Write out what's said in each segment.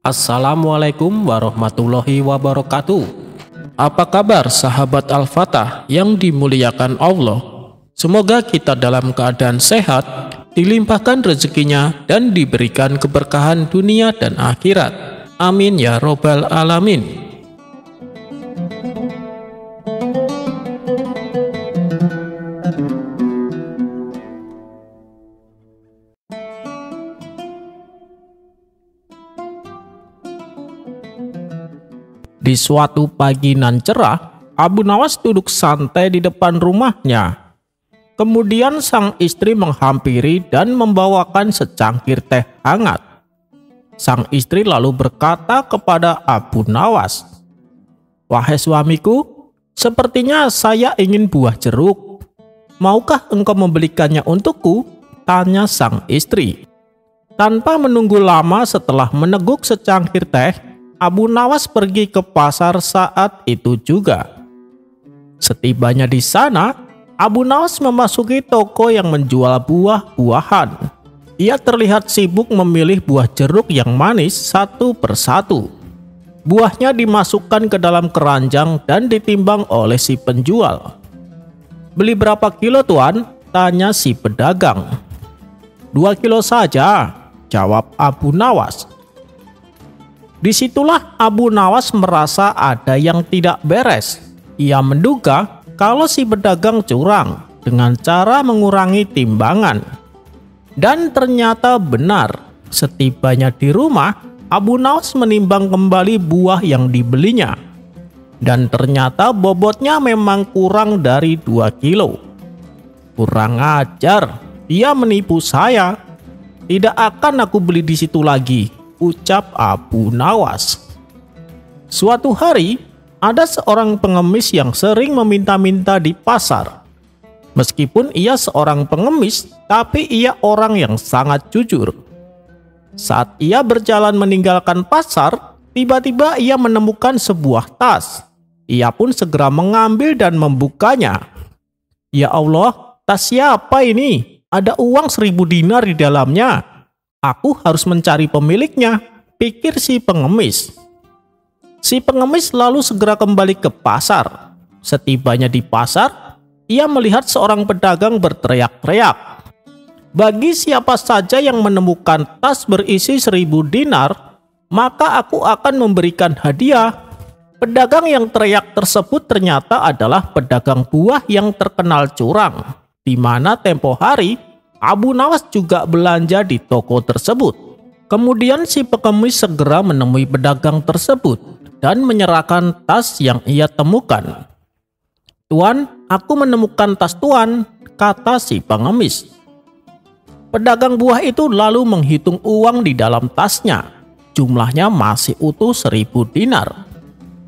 Assalamualaikum warahmatullahi wabarakatuh. Apa kabar sahabat Al-Fatah yang dimuliakan Allah? Semoga kita dalam keadaan sehat, dilimpahkan rezekinya dan diberikan keberkahan dunia dan akhirat. Amin ya robbal alamin. Di suatu pagi nan cerah, Abu Nawas duduk santai di depan rumahnya. Kemudian sang istri menghampiri dan membawakan secangkir teh hangat. Sang istri lalu berkata kepada Abu Nawas, "Wahai suamiku, sepertinya saya ingin buah jeruk. Maukah engkau membelikannya untukku?" tanya sang istri. Tanpa menunggu lama setelah meneguk secangkir teh, Abu Nawas pergi ke pasar saat itu juga. Setibanya di sana, Abu Nawas memasuki toko yang menjual buah-buahan. Ia terlihat sibuk memilih buah jeruk yang manis satu persatu. Buahnya dimasukkan ke dalam keranjang dan ditimbang oleh si penjual. "Beli berapa kilo tuan?" tanya si pedagang. "2 kilo saja," jawab Abu Nawas. Disitulah Abu Nawas merasa ada yang tidak beres. Ia menduga kalau si pedagang curang dengan cara mengurangi timbangan. Dan ternyata benar. Setibanya di rumah, Abu Nawas menimbang kembali buah yang dibelinya. Dan ternyata bobotnya memang kurang dari 2 kilo. "Kurang ajar, dia menipu saya. Tidak akan aku beli di situ lagi," ucap Abu Nawas. Suatu hari, ada seorang pengemis yang sering meminta-minta di pasar. Meskipun ia seorang pengemis, tapi ia orang yang sangat jujur. Saat ia berjalan meninggalkan pasar, tiba-tiba ia menemukan sebuah tas. Ia pun segera mengambil dan membukanya. "Ya Allah, tas siapa ini? Ada uang 1000 dinar di dalamnya. Aku harus mencari pemiliknya," pikir si pengemis. Si pengemis lalu segera kembali ke pasar. Setibanya di pasar, ia melihat seorang pedagang berteriak-teriak, "Bagi siapa saja yang menemukan tas berisi 1000 dinar, maka aku akan memberikan hadiah." Pedagang yang teriak tersebut ternyata adalah pedagang buah yang terkenal curang, di mana tempo hari Abu Nawas juga belanja di toko tersebut. Kemudian si pengemis segera menemui pedagang tersebut dan menyerahkan tas yang ia temukan. "Tuan, aku menemukan tas tuan," kata si pengemis. Pedagang buah itu lalu menghitung uang di dalam tasnya. Jumlahnya masih utuh 1000 dinar.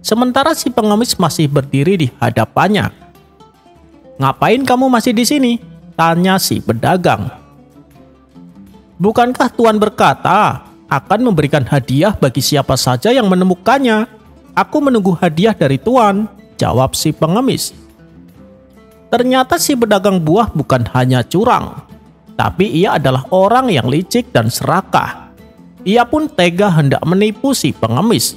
Sementara si pengemis masih berdiri di hadapannya. "Ngapain kamu masih di sini?" tanya si pedagang. "Bukankah tuan berkata akan memberikan hadiah bagi siapa saja yang menemukannya? Aku menunggu hadiah dari tuan," jawab si pengemis. Ternyata si pedagang buah bukan hanya curang, tapi ia adalah orang yang licik dan serakah. Ia pun tega hendak menipu si pengemis.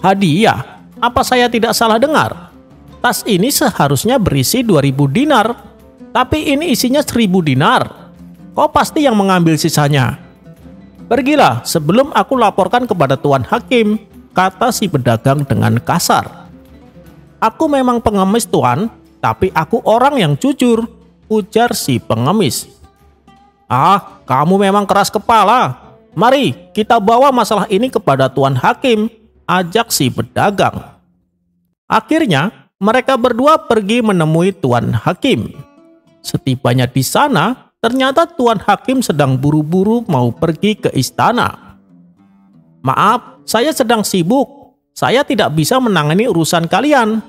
"Hadiah? Apa saya tidak salah dengar? Tas ini seharusnya berisi 2000 dinar. Tapi ini isinya 1000 dinar. Kau pasti yang mengambil sisanya. Pergilah sebelum aku laporkan kepada Tuan Hakim," kata si pedagang dengan kasar. "Aku memang pengemis tuan, tapi aku orang yang jujur," ujar si pengemis. "Ah, kamu memang keras kepala. Mari kita bawa masalah ini kepada Tuan Hakim," ajak si pedagang. Akhirnya mereka berdua pergi menemui Tuan Hakim. Setibanya di sana, ternyata Tuan Hakim sedang buru-buru mau pergi ke istana. "Maaf, saya sedang sibuk. Saya tidak bisa menangani urusan kalian.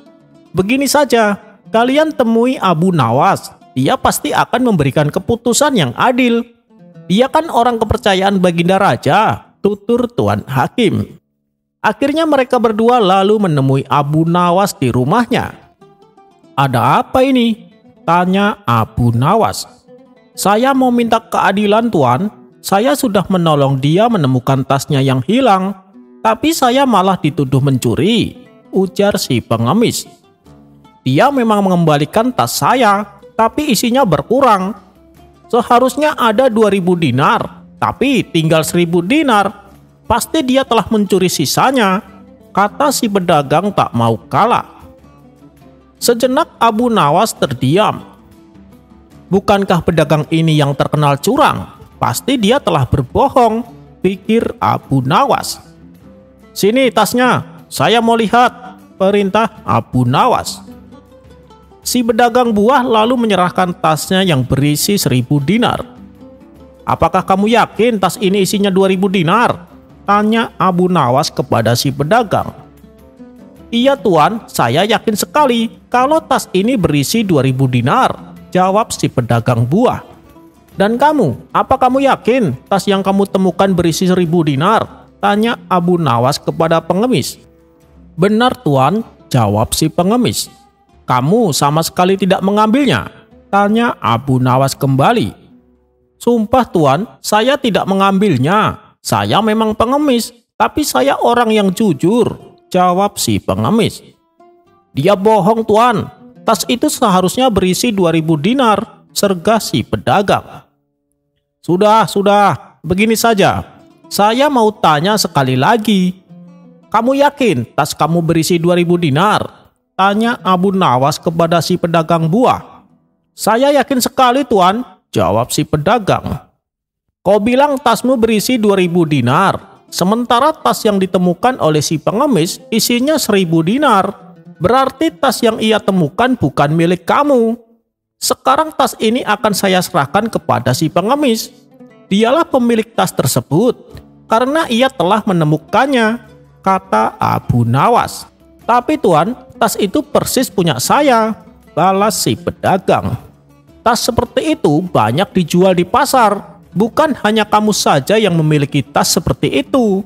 Begini saja, kalian temui Abu Nawas. Dia pasti akan memberikan keputusan yang adil. Dia kan orang kepercayaan Baginda Raja," tutur Tuan Hakim. Akhirnya mereka berdua lalu menemui Abu Nawas di rumahnya. "Ada apa ini?" tanya Abu Nawas. "Saya mau minta keadilan tuan. Saya sudah menolong dia menemukan tasnya yang hilang, tapi saya malah dituduh mencuri, ujar si pengemis. Dia memang mengembalikan tas saya, tapi isinya berkurang. Seharusnya ada 2.000 dinar, tapi tinggal 1.000 dinar. Pasti dia telah mencuri sisanya, kata si pedagang tak mau kalah. Sejenak Abu Nawas terdiam. Bukankah pedagang ini yang terkenal curang? Pasti dia telah berbohong, pikir Abu Nawas. Sini tasnya, saya mau lihat, perintah Abu Nawas. Si pedagang buah lalu menyerahkan tasnya yang berisi 1.000 dinar. Apakah kamu yakin tas ini isinya 2.000 dinar? Tanya Abu Nawas kepada si pedagang. Iya tuan, saya yakin sekali kalau tas ini berisi 2.000 dinar, jawab si pedagang buah. Dan kamu, apa kamu yakin tas yang kamu temukan berisi 1.000 dinar? Tanya Abu Nawas kepada pengemis. Benar tuan, jawab si pengemis. Kamu sama sekali tidak mengambilnya? Tanya Abu Nawas kembali. Sumpah tuan, saya tidak mengambilnya. Saya memang pengemis, tapi saya orang yang jujur, jawab si pengemis. Dia bohong tuan, tas itu seharusnya berisi 2.000 dinar, sergah si pedagang. Sudah, begini saja. Saya mau tanya sekali lagi. Kamu yakin tas kamu berisi 2.000 dinar? Tanya Abu Nawas kepada si pedagang buah. Saya yakin sekali tuan, jawab si pedagang. Kau bilang tasmu berisi 2.000 dinar, sementara tas yang ditemukan oleh si pengemis isinya 1.000 dinar. Berarti tas yang ia temukan bukan milik kamu. Sekarang tas ini akan saya serahkan kepada si pengemis. Dialah pemilik tas tersebut, karena ia telah menemukannya, kata Abu Nawas. Tapi tuan, tas itu persis punya saya, balas si pedagang. Tas seperti itu banyak dijual di pasar. Bukan hanya kamu saja yang memiliki tas seperti itu.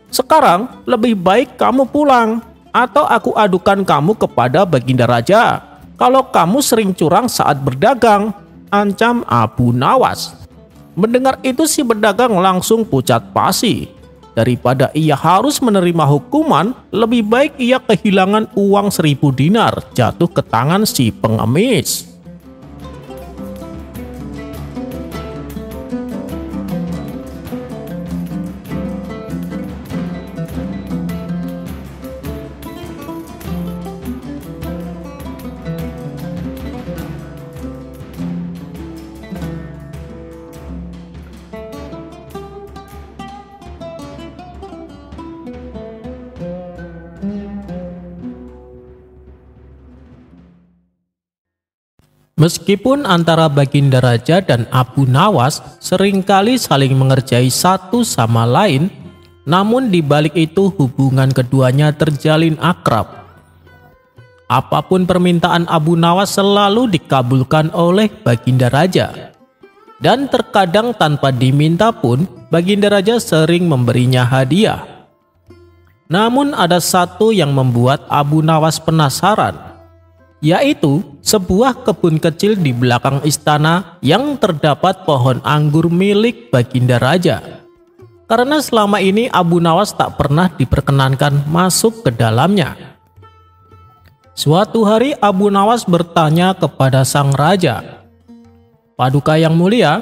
Sekarang lebih baik kamu pulang, atau aku adukan kamu kepada Baginda Raja kalau kamu sering curang saat berdagang, ancam Abu Nawas. Mendengar itu si pedagang langsung pucat pasi. Daripada ia harus menerima hukuman, lebih baik ia kehilangan uang 1.000 dinar jatuh ke tangan si pengemis. Meskipun antara Baginda Raja dan Abu Nawas seringkali saling mengerjai satu sama lain, namun di balik itu hubungan keduanya terjalin akrab. Apapun permintaan Abu Nawas selalu dikabulkan oleh Baginda Raja. Dan terkadang tanpa diminta pun, Baginda Raja sering memberinya hadiah. Namun ada satu yang membuat Abu Nawas penasaran, yaitu sebuah kebun kecil di belakang istana yang terdapat pohon anggur milik Baginda Raja. Karena selama ini Abu Nawas tak pernah diperkenankan masuk ke dalamnya. Suatu hari Abu Nawas bertanya kepada sang raja, "Paduka yang mulia,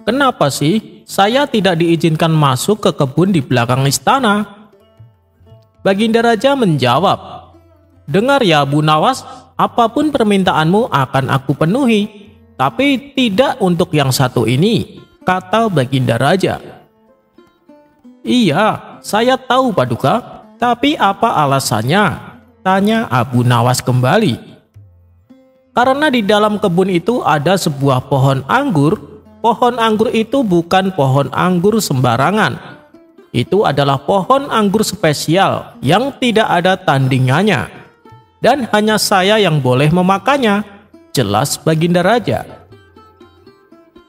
kenapa sih saya tidak diizinkan masuk ke kebun di belakang istana?" Baginda Raja menjawab, "Dengar ya Abu Nawas, apapun permintaanmu akan aku penuhi, tapi tidak untuk yang satu ini," kata Baginda Raja. "Iya, saya tahu Paduka, tapi apa alasannya?" tanya Abu Nawas kembali. "Karena di dalam kebun itu ada sebuah pohon anggur. Pohon anggur itu bukan pohon anggur sembarangan. Itu adalah pohon anggur spesial yang tidak ada tandingannya. Dan hanya saya yang boleh memakannya," jelas Baginda Raja.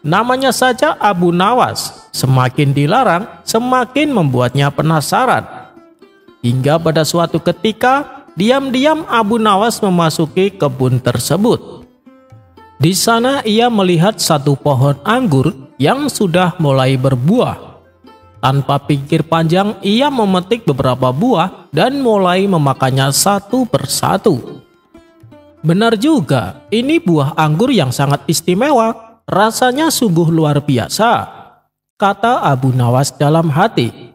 Namanya saja Abu Nawas, semakin dilarang, semakin membuatnya penasaran. Hingga pada suatu ketika, diam-diam Abu Nawas memasuki kebun tersebut. Di sana ia melihat satu pohon anggur yang sudah mulai berbuah. Tanpa pikir panjang, ia memetik beberapa buah dan mulai memakannya satu persatu. Benar juga, ini buah anggur yang sangat istimewa. Rasanya sungguh luar biasa, kata Abu Nawas dalam hati.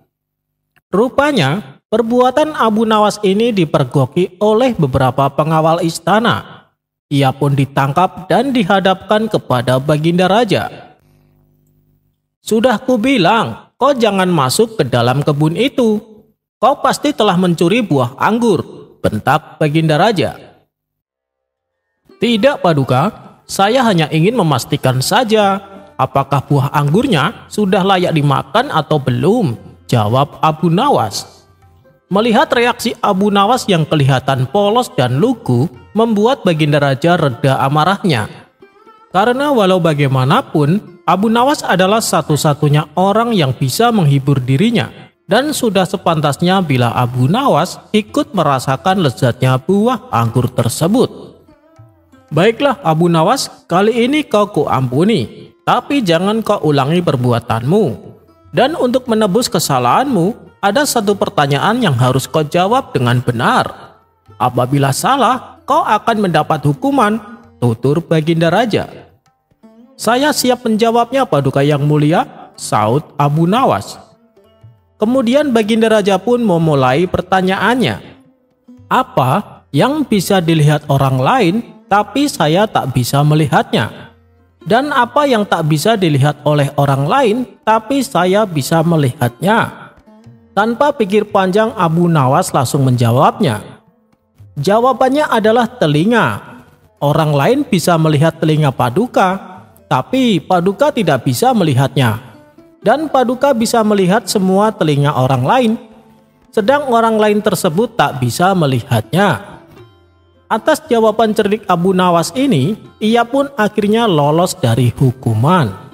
Rupanya, perbuatan Abu Nawas ini dipergoki oleh beberapa pengawal istana. Ia pun ditangkap dan dihadapkan kepada Baginda Raja. Sudah kubilang, kau jangan masuk ke dalam kebun itu. Kau pasti telah mencuri buah anggur, bentak Baginda Raja. Tidak, Paduka, saya hanya ingin memastikan saja apakah buah anggurnya sudah layak dimakan atau belum, jawab Abu Nawas. Melihat reaksi Abu Nawas yang kelihatan polos dan lugu, membuat Baginda Raja reda amarahnya. Karena walau bagaimanapun, Abu Nawas adalah satu-satunya orang yang bisa menghibur dirinya. Dan sudah sepantasnya bila Abu Nawas ikut merasakan lezatnya buah anggur tersebut. Baiklah Abu Nawas, kali ini kau kuampuni, tapi jangan kau ulangi perbuatanmu. Dan untuk menebus kesalahanmu, ada satu pertanyaan yang harus kau jawab dengan benar. Apabila salah, kau akan mendapat hukuman, tutur Baginda Raja. Saya siap menjawabnya, Paduka yang mulia, saut Abu Nawas. Kemudian Baginda Raja pun memulai pertanyaannya. Apa yang bisa dilihat orang lain, tapi saya tak bisa melihatnya? Dan apa yang tak bisa dilihat oleh orang lain, tapi saya bisa melihatnya? Tanpa pikir panjang, Abu Nawas langsung menjawabnya. Jawabannya adalah telinga. Orang lain bisa melihat telinga Paduka, tapi Paduka tidak bisa melihatnya. Dan Paduka bisa melihat semua telinga orang lain, sedang orang lain tersebut tak bisa melihatnya. Atas jawaban cerdik Abu Nawas ini, ia pun akhirnya lolos dari hukuman.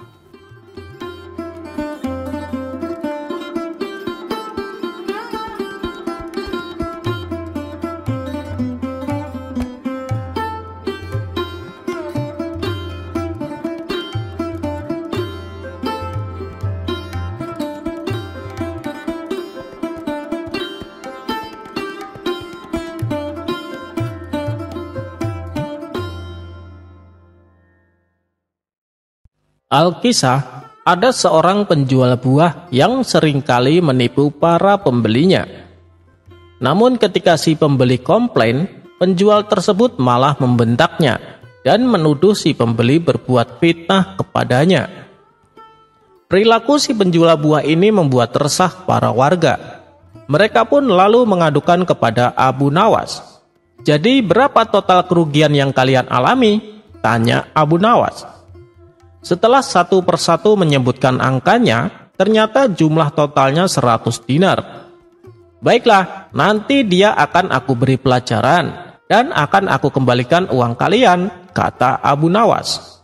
Alkisah, ada seorang penjual buah yang seringkali menipu para pembelinya. Namun ketika si pembeli komplain, penjual tersebut malah membentaknya dan menuduh si pembeli berbuat fitnah kepadanya. Perilaku si penjual buah ini membuat resah para warga. Mereka pun lalu mengadukan kepada Abu Nawas. Jadi berapa total kerugian yang kalian alami? Tanya Abu Nawas. Setelah satu persatu menyebutkan angkanya, ternyata jumlah totalnya 100 dinar. Baiklah, nanti dia akan aku beri pelajaran dan akan aku kembalikan uang kalian, kata Abu Nawas.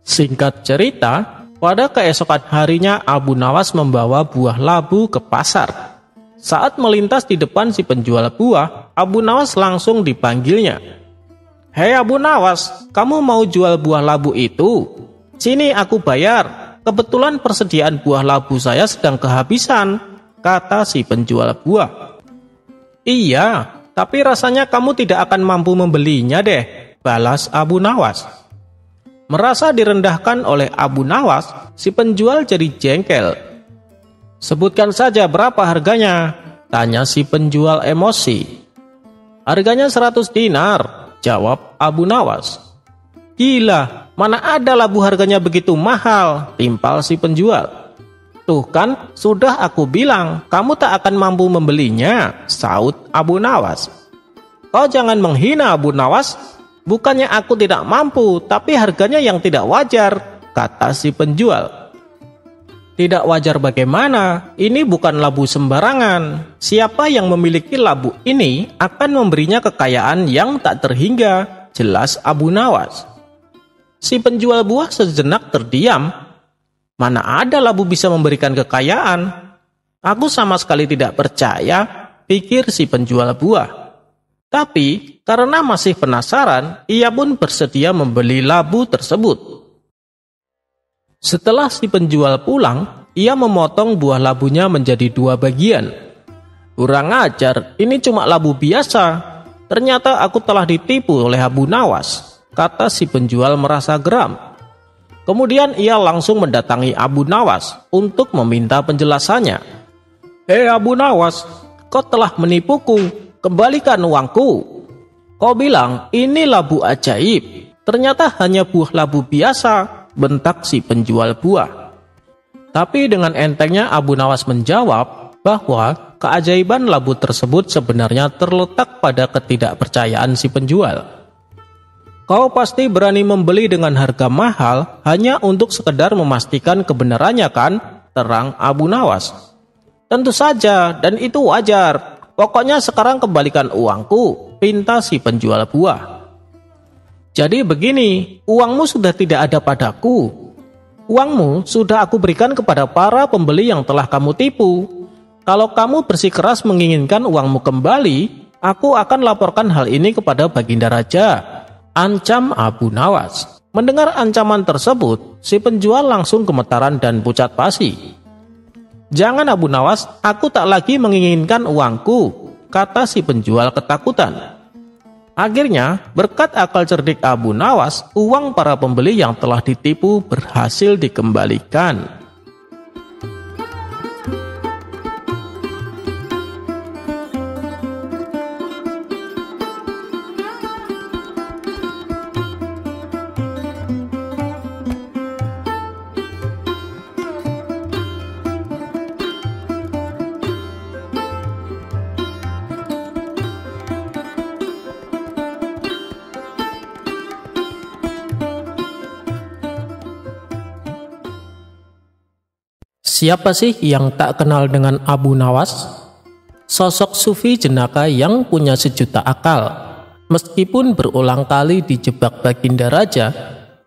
Singkat cerita, pada keesokan harinya Abu Nawas membawa buah labu ke pasar. Saat melintas di depan si penjual buah, Abu Nawas langsung dipanggilnya. Hei Abu Nawas, kamu mau jual buah labu itu? Sini aku bayar, kebetulan persediaan buah labu saya sedang kehabisan, kata si penjual buah. Iya, tapi rasanya kamu tidak akan mampu membelinya deh, balas Abu Nawas. Merasa direndahkan oleh Abu Nawas, si penjual jadi jengkel. Sebutkan saja berapa harganya, tanya si penjual emosi. Harganya 100 dinar, jawab Abu Nawas. Gila, mana ada labu harganya begitu mahal, timpal si penjual. Tuh kan, sudah aku bilang, kamu tak akan mampu membelinya, saut Abu Nawas. Kau jangan menghina Abu Nawas, bukannya aku tidak mampu, tapi harganya yang tidak wajar, kata si penjual. Tidak wajar bagaimana? Ini bukan labu sembarangan. Siapa yang memiliki labu ini akan memberinya kekayaan yang tak terhingga, jelas Abu Nawas. Si penjual buah sejenak terdiam. Mana ada labu bisa memberikan kekayaan? Aku sama sekali tidak percaya, pikir si penjual buah. Tapi karena masih penasaran, ia pun bersedia membeli labu tersebut. Setelah si penjual pulang, ia memotong buah labunya menjadi 2 bagian. "Kurang ajar, ini cuma labu biasa. Ternyata aku telah ditipu oleh Abu Nawas," kata si penjual merasa geram. Kemudian ia langsung mendatangi Abu Nawas untuk meminta penjelasannya. "Hei Abu Nawas, kau telah menipuku, kembalikan uangku. Kau bilang ini labu ajaib, ternyata hanya buah labu biasa," bentak si penjual buah. Tapi dengan entengnya Abu Nawas menjawab bahwa keajaiban labu tersebut sebenarnya terletak pada ketidakpercayaan si penjual. "Kau pasti berani membeli dengan harga mahal hanya untuk sekedar memastikan kebenarannya kan?" terang Abu Nawas. "Tentu saja, dan itu wajar. Pokoknya sekarang kembalikan uangku," pinta si penjual buah. "Jadi begini, uangmu sudah tidak ada padaku. Uangmu sudah aku berikan kepada para pembeli yang telah kamu tipu. Kalau kamu bersikeras menginginkan uangmu kembali, aku akan laporkan hal ini kepada Baginda Raja," ancam Abu Nawas. Mendengar ancaman tersebut, si penjual langsung gemetaran dan pucat pasi. "Jangan Abu Nawas, aku tak lagi menginginkan uangku," kata si penjual ketakutan. Akhirnya, berkat akal cerdik Abu Nawas, uang para pembeli yang telah ditipu berhasil dikembalikan. Siapa sih yang tak kenal dengan Abu Nawas? Sosok sufi jenaka yang punya sejuta akal. Meskipun berulang kali dijebak Baginda Raja,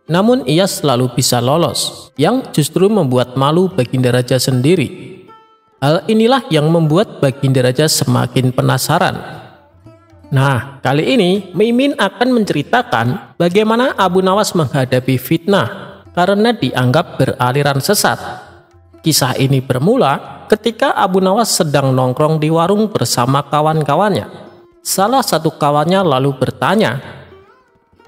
namun ia selalu bisa lolos, yang justru membuat malu Baginda Raja sendiri. Hal inilah yang membuat Baginda Raja semakin penasaran. Nah, kali ini Mimin akan menceritakan bagaimana Abu Nawas menghadapi fitnah karena dianggap beraliran sesat. Kisah ini bermula ketika Abu Nawas sedang nongkrong di warung bersama kawan-kawannya. Salah satu kawannya lalu bertanya,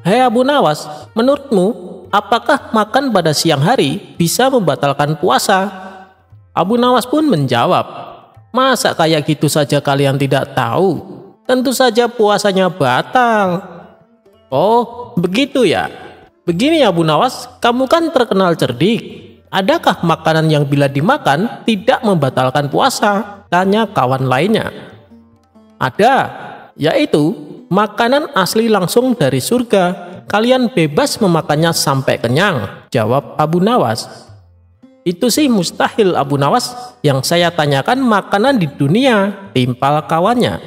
"Hei Abu Nawas, menurutmu apakah makan pada siang hari bisa membatalkan puasa?" Abu Nawas pun menjawab, "Masa kayak gitu saja kalian tidak tahu? Tentu saja puasanya batal." "Oh, begitu ya. Begini Abu Nawas, kamu kan terkenal cerdik. Adakah makanan yang bila dimakan tidak membatalkan puasa?" tanya kawan lainnya. "Ada, yaitu makanan asli langsung dari surga. Kalian bebas memakannya sampai kenyang," jawab Abu Nawas. "Itu sih mustahil Abu Nawas, yang saya tanyakan makanan di dunia," timpal kawannya.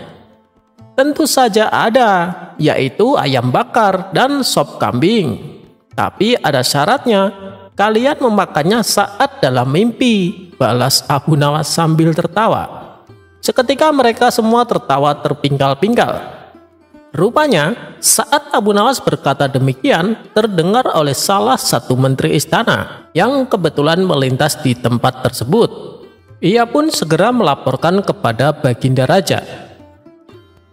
"Tentu saja ada, yaitu ayam bakar dan sop kambing. Tapi ada syaratnya. Kalian memakannya saat dalam mimpi," balas Abu Nawas sambil tertawa. Seketika mereka semua tertawa terpingkal-pingkal. Rupanya saat Abu Nawas berkata demikian, terdengar oleh salah satu menteri istana yang kebetulan melintas di tempat tersebut. Ia pun segera melaporkan kepada Baginda Raja.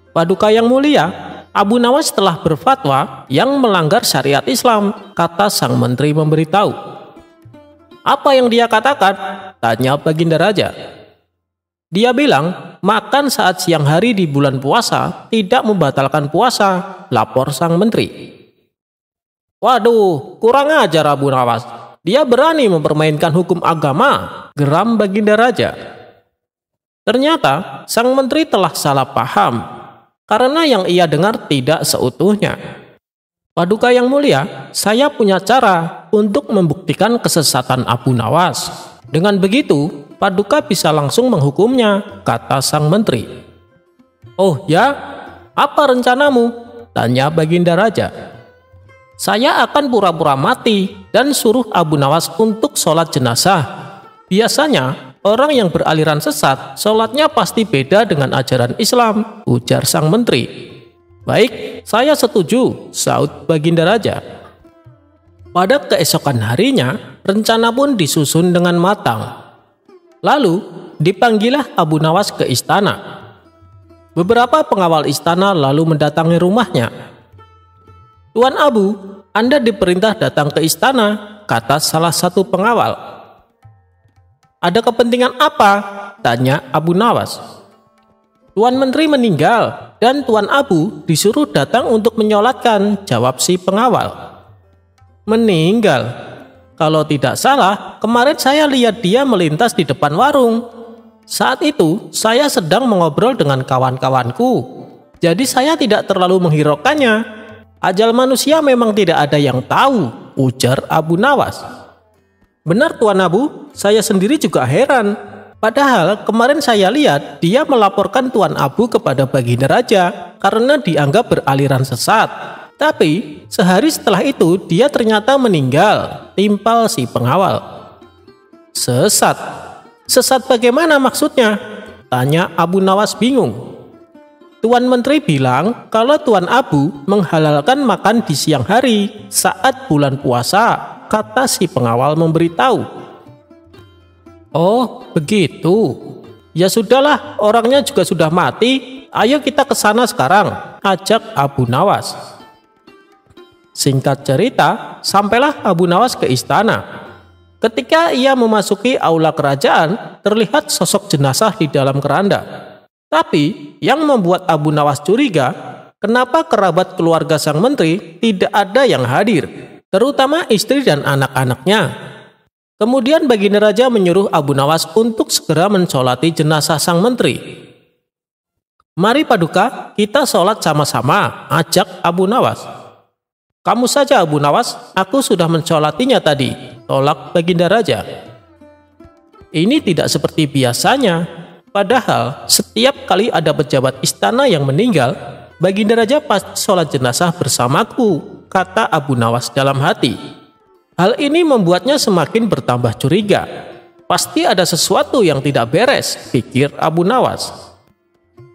"Paduka yang mulia, Abu Nawas telah berfatwa yang melanggar syariat Islam," kata sang menteri memberitahu. "Apa yang dia katakan?" tanya Baginda Raja. "Dia bilang makan saat siang hari di bulan puasa tidak membatalkan puasa," lapor sang menteri. "Waduh, kurang ajar Abu Nawas. Dia berani mempermainkan hukum agama," geram Baginda Raja. Ternyata sang menteri telah salah paham, karena yang ia dengar tidak seutuhnya. "Paduka yang mulia, saya punya cara untuk membuktikan kesesatan Abu Nawas. Dengan begitu, Paduka bisa langsung menghukumnya," kata sang menteri. "Oh ya, apa rencanamu?" tanya Baginda Raja. "Saya akan pura-pura mati dan suruh Abu Nawas untuk sholat jenazah. Biasanya, orang yang beraliran sesat, sholatnya pasti beda dengan ajaran Islam," ujar sang menteri. "Baik, saya setuju," saut Baginda Raja. Pada keesokan harinya, rencana pun disusun dengan matang. Lalu, dipanggillah Abu Nawas ke istana. Beberapa pengawal istana lalu mendatangi rumahnya. "Tuan Abu, Anda diperintah datang ke istana," kata salah satu pengawal. "Ada kepentingan apa?" tanya Abu Nawas. "Tuan Menteri meninggal dan Tuan Abu disuruh datang untuk menyolatkan," jawab si pengawal. "Meninggal? Kalau tidak salah, kemarin saya lihat dia melintas di depan warung. Saat itu, saya sedang mengobrol dengan kawan-kawanku. Jadi saya tidak terlalu menghiraukannya. Ajal manusia memang tidak ada yang tahu," ujar Abu Nawas. "Benar Tuan Abu, saya sendiri juga heran. Padahal kemarin saya lihat dia melaporkan Tuan Abu kepada Baginda Raja karena dianggap beraliran sesat. Tapi sehari setelah itu dia ternyata meninggal," timpal si pengawal. "Sesat? Sesat bagaimana maksudnya?" tanya Abu Nawas bingung. "Tuan Menteri bilang kalau Tuan Abu menghalalkan makan di siang hari saat bulan puasa," kata si pengawal memberitahu. "Oh, begitu. Ya sudahlah, orangnya juga sudah mati. Ayo kita ke sana sekarang," ajak Abu Nawas. Singkat cerita, sampailah Abu Nawas ke istana. Ketika ia memasuki aula kerajaan, terlihat sosok jenazah di dalam keranda. Tapi yang membuat Abu Nawas curiga, kenapa kerabat keluarga sang menteri tidak ada yang hadir, terutama istri dan anak-anaknya. Kemudian Baginda Raja menyuruh Abu Nawas untuk segera mensolati jenazah sang menteri. "Mari Paduka, kita sholat sama-sama," ajak Abu Nawas. "Kamu saja Abu Nawas, aku sudah mensolatinya tadi," tolak Baginda Raja. Ini tidak seperti biasanya. Padahal setiap kali ada pejabat istana yang meninggal, Baginda Raja pasti sholat jenazah bersamaku, kata Abu Nawas dalam hati. Hal ini membuatnya semakin bertambah curiga. Pasti ada sesuatu yang tidak beres, pikir Abu Nawas.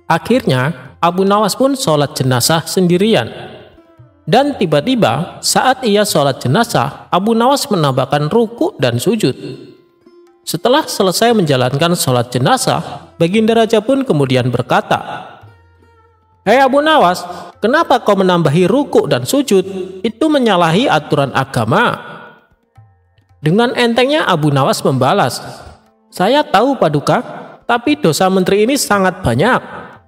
Akhirnya Abu Nawas pun sholat jenazah sendirian. Dan tiba-tiba saat ia sholat jenazah, Abu Nawas menambahkan ruku dan sujud. Setelah selesai menjalankan sholat jenazah, Baginda Raja pun kemudian berkata, "Hei Abu Nawas, kenapa kau menambahi ruku dan sujud? Itu menyalahi aturan agama." Dengan entengnya Abu Nawas membalas, "Saya tahu Paduka, tapi dosa menteri ini sangat banyak.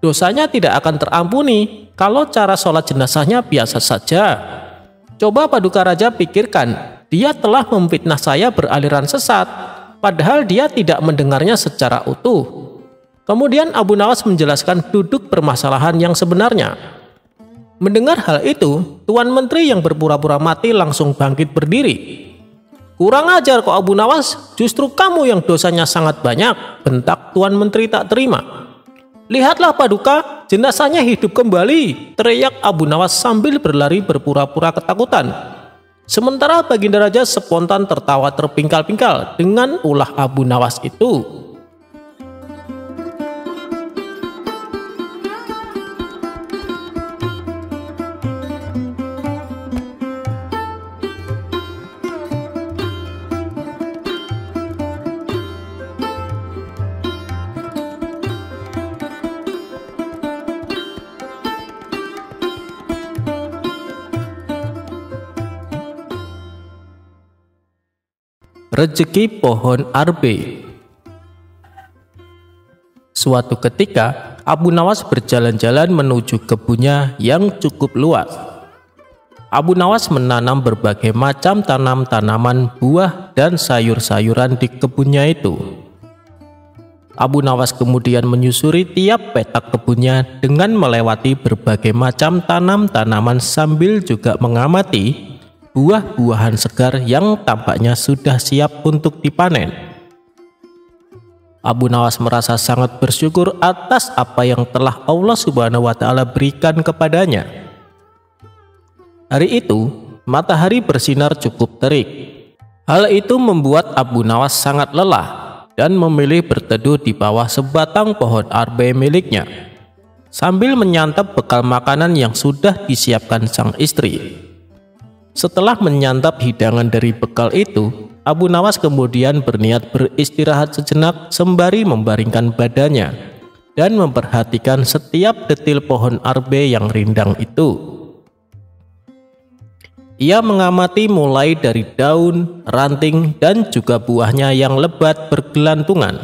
Dosanya tidak akan terampuni kalau cara sholat jenazahnya biasa saja. Coba Paduka Raja pikirkan, dia telah memfitnah saya beraliran sesat, padahal dia tidak mendengarnya secara utuh." Kemudian Abu Nawas menjelaskan duduk permasalahan yang sebenarnya. Mendengar hal itu, Tuan Menteri yang berpura-pura mati langsung bangkit berdiri. "Kurang ajar kok Abu Nawas, justru kamu yang dosanya sangat banyak," bentak Tuan Menteri tak terima. "Lihatlah Paduka, jenazahnya hidup kembali," teriak Abu Nawas sambil berlari berpura-pura ketakutan. Sementara Baginda Raja spontan tertawa terpingkal-pingkal dengan ulah Abu Nawas itu. Rezeki pohon arbe. Suatu ketika, Abu Nawas berjalan-jalan menuju kebunnya yang cukup luas. Abu Nawas menanam berbagai macam tanaman, buah, dan sayur-sayuran di kebunnya itu. Abu Nawas kemudian menyusuri tiap petak kebunnya dengan melewati berbagai macam tanaman sambil juga mengamati buah-buahan segar yang tampaknya sudah siap untuk dipanen. Abu Nawas merasa sangat bersyukur atas apa yang telah Allah Subhanahu wa Ta'ala berikan kepadanya. Hari itu, matahari bersinar cukup terik. Hal itu membuat Abu Nawas sangat lelah dan memilih berteduh di bawah sebatang pohon arbe miliknya, sambil menyantap bekal makanan yang sudah disiapkan sang istri. Setelah menyantap hidangan dari bekal itu, Abu Nawas kemudian berniat beristirahat sejenak sembari membaringkan badannya dan memperhatikan setiap detil pohon arbe yang rindang itu. Ia mengamati mulai dari daun, ranting, dan juga buahnya yang lebat bergelantungan.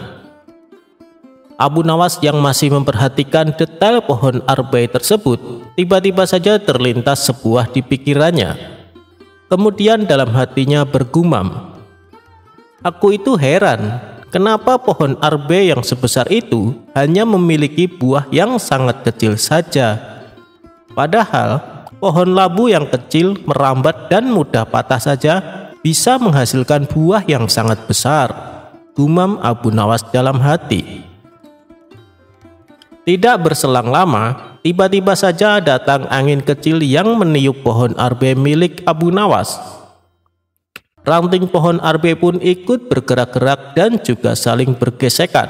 Abu Nawas yang masih memperhatikan detail pohon arbe tersebut, tiba-tiba saja terlintas sebuah di pikirannya. Kemudian dalam hatinya bergumam, "Aku itu heran, kenapa pohon arbe yang sebesar itu hanya memiliki buah yang sangat kecil saja. Padahal pohon labu yang kecil, merambat dan mudah patah saja bisa menghasilkan buah yang sangat besar," gumam Abu Nawas dalam hati. Tidak berselang lama, tiba-tiba saja datang angin kecil yang meniup pohon arbe milik Abu Nawas. Ranting pohon arbe pun ikut bergerak-gerak dan juga saling bergesekan.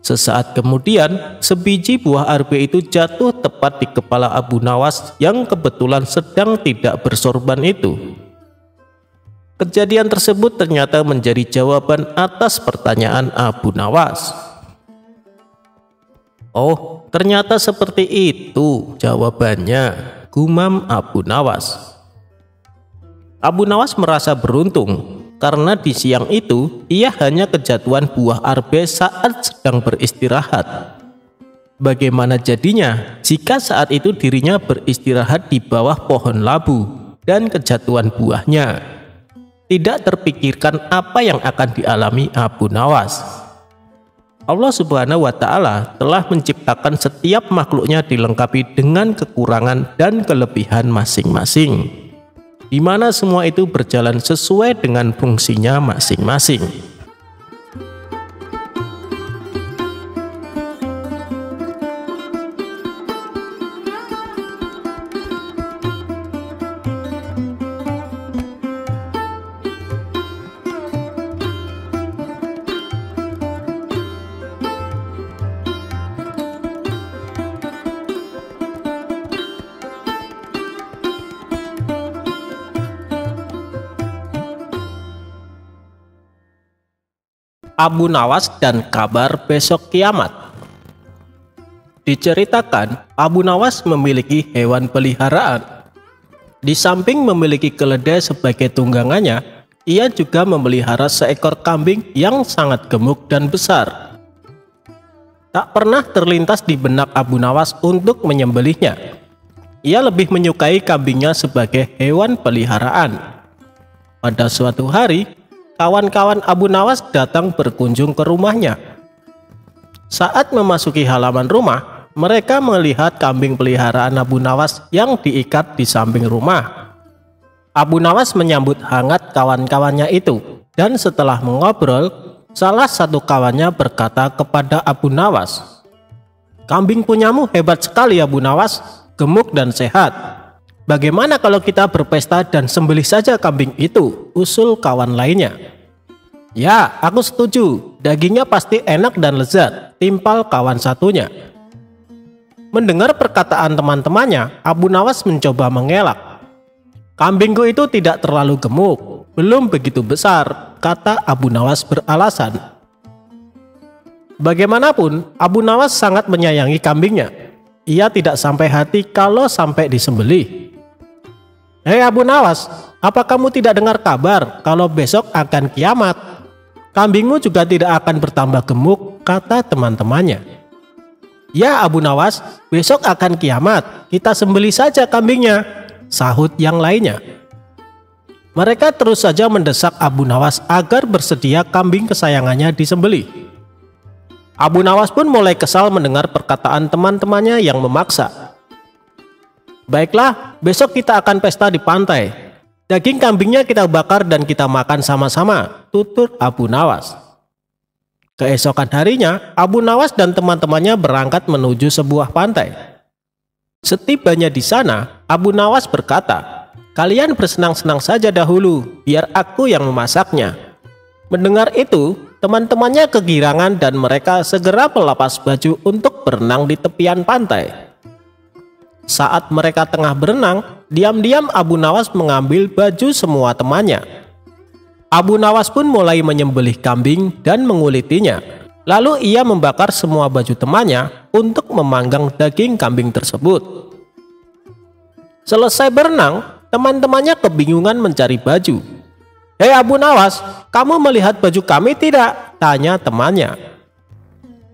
Sesaat kemudian, sebiji buah arbe itu jatuh tepat di kepala Abu Nawas yang kebetulan sedang tidak bersorban itu. Kejadian tersebut ternyata menjadi jawaban atas pertanyaan Abu Nawas. "Oh, ternyata seperti itu jawabannya," gumam Abu Nawas. Abu Nawas merasa beruntung karena di siang itu ia hanya kejatuhan buah arbe saat sedang beristirahat. Bagaimana jadinya jika saat itu dirinya beristirahat di bawah pohon labu dan kejatuhan buahnya? Tidak terpikirkan apa yang akan dialami Abu Nawas. Allah Subhanahu wa Ta'ala telah menciptakan setiap makhluknya dilengkapi dengan kekurangan dan kelebihan masing-masing, di mana semua itu berjalan sesuai dengan fungsinya masing-masing. Abu Nawas dan kabar besok kiamat. Diceritakan, Abu Nawas memiliki hewan peliharaan. Di samping memiliki keledai sebagai tunggangannya, ia juga memelihara seekor kambing yang sangat gemuk dan besar. Tak pernah terlintas di benak Abu Nawas untuk menyembelihnya. Ia lebih menyukai kambingnya sebagai hewan peliharaan. Pada suatu hari, kawan-kawan Abu Nawas datang berkunjung ke rumahnya. Saat memasuki halaman rumah, mereka melihat kambing peliharaan Abu Nawas yang diikat di samping rumah. Abu Nawas menyambut hangat kawan-kawannya itu, dan setelah mengobrol, salah satu kawannya berkata kepada Abu Nawas, "Kambing punyamu hebat sekali Abu Nawas, gemuk dan sehat. Bagaimana kalau kita berpesta dan sembelih saja kambing itu?" usul kawan lainnya. "Ya, aku setuju. Dagingnya pasti enak dan lezat," timpal kawan satunya. Mendengar perkataan teman-temannya, Abu Nawas mencoba mengelak. "Kambingku itu tidak terlalu gemuk, belum begitu besar," kata Abu Nawas beralasan. Bagaimanapun, Abu Nawas sangat menyayangi kambingnya. Ia tidak sampai hati kalau sampai disembelih. "Hei Abu Nawas, apa kamu tidak dengar kabar kalau besok akan kiamat? Kambingmu juga tidak akan bertambah gemuk," kata teman-temannya. "Ya Abu Nawas, besok akan kiamat, kita sembelih saja kambingnya," sahut yang lainnya. Mereka terus saja mendesak Abu Nawas agar bersedia kambing kesayangannya disembelih. Abu Nawas pun mulai kesal mendengar perkataan teman-temannya yang memaksa. "Baiklah, besok kita akan pesta di pantai. Daging kambingnya kita bakar dan kita makan sama-sama," tutur Abu Nawas. Keesokan harinya, Abu Nawas dan teman-temannya berangkat menuju sebuah pantai. Setibanya di sana, Abu Nawas berkata, "Kalian bersenang-senang saja dahulu, biar aku yang memasaknya." Mendengar itu, teman-temannya kegirangan dan mereka segera melepas baju untuk berenang di tepian pantai. Saat mereka tengah berenang, diam-diam Abu Nawas mengambil baju semua temannya. Abu Nawas pun mulai menyembelih kambing dan mengulitinya. Lalu ia membakar semua baju temannya untuk memanggang daging kambing tersebut. Selesai berenang, teman-temannya kebingungan mencari baju. "Hei Abu Nawas, kamu melihat baju kami tidak?" tanya temannya.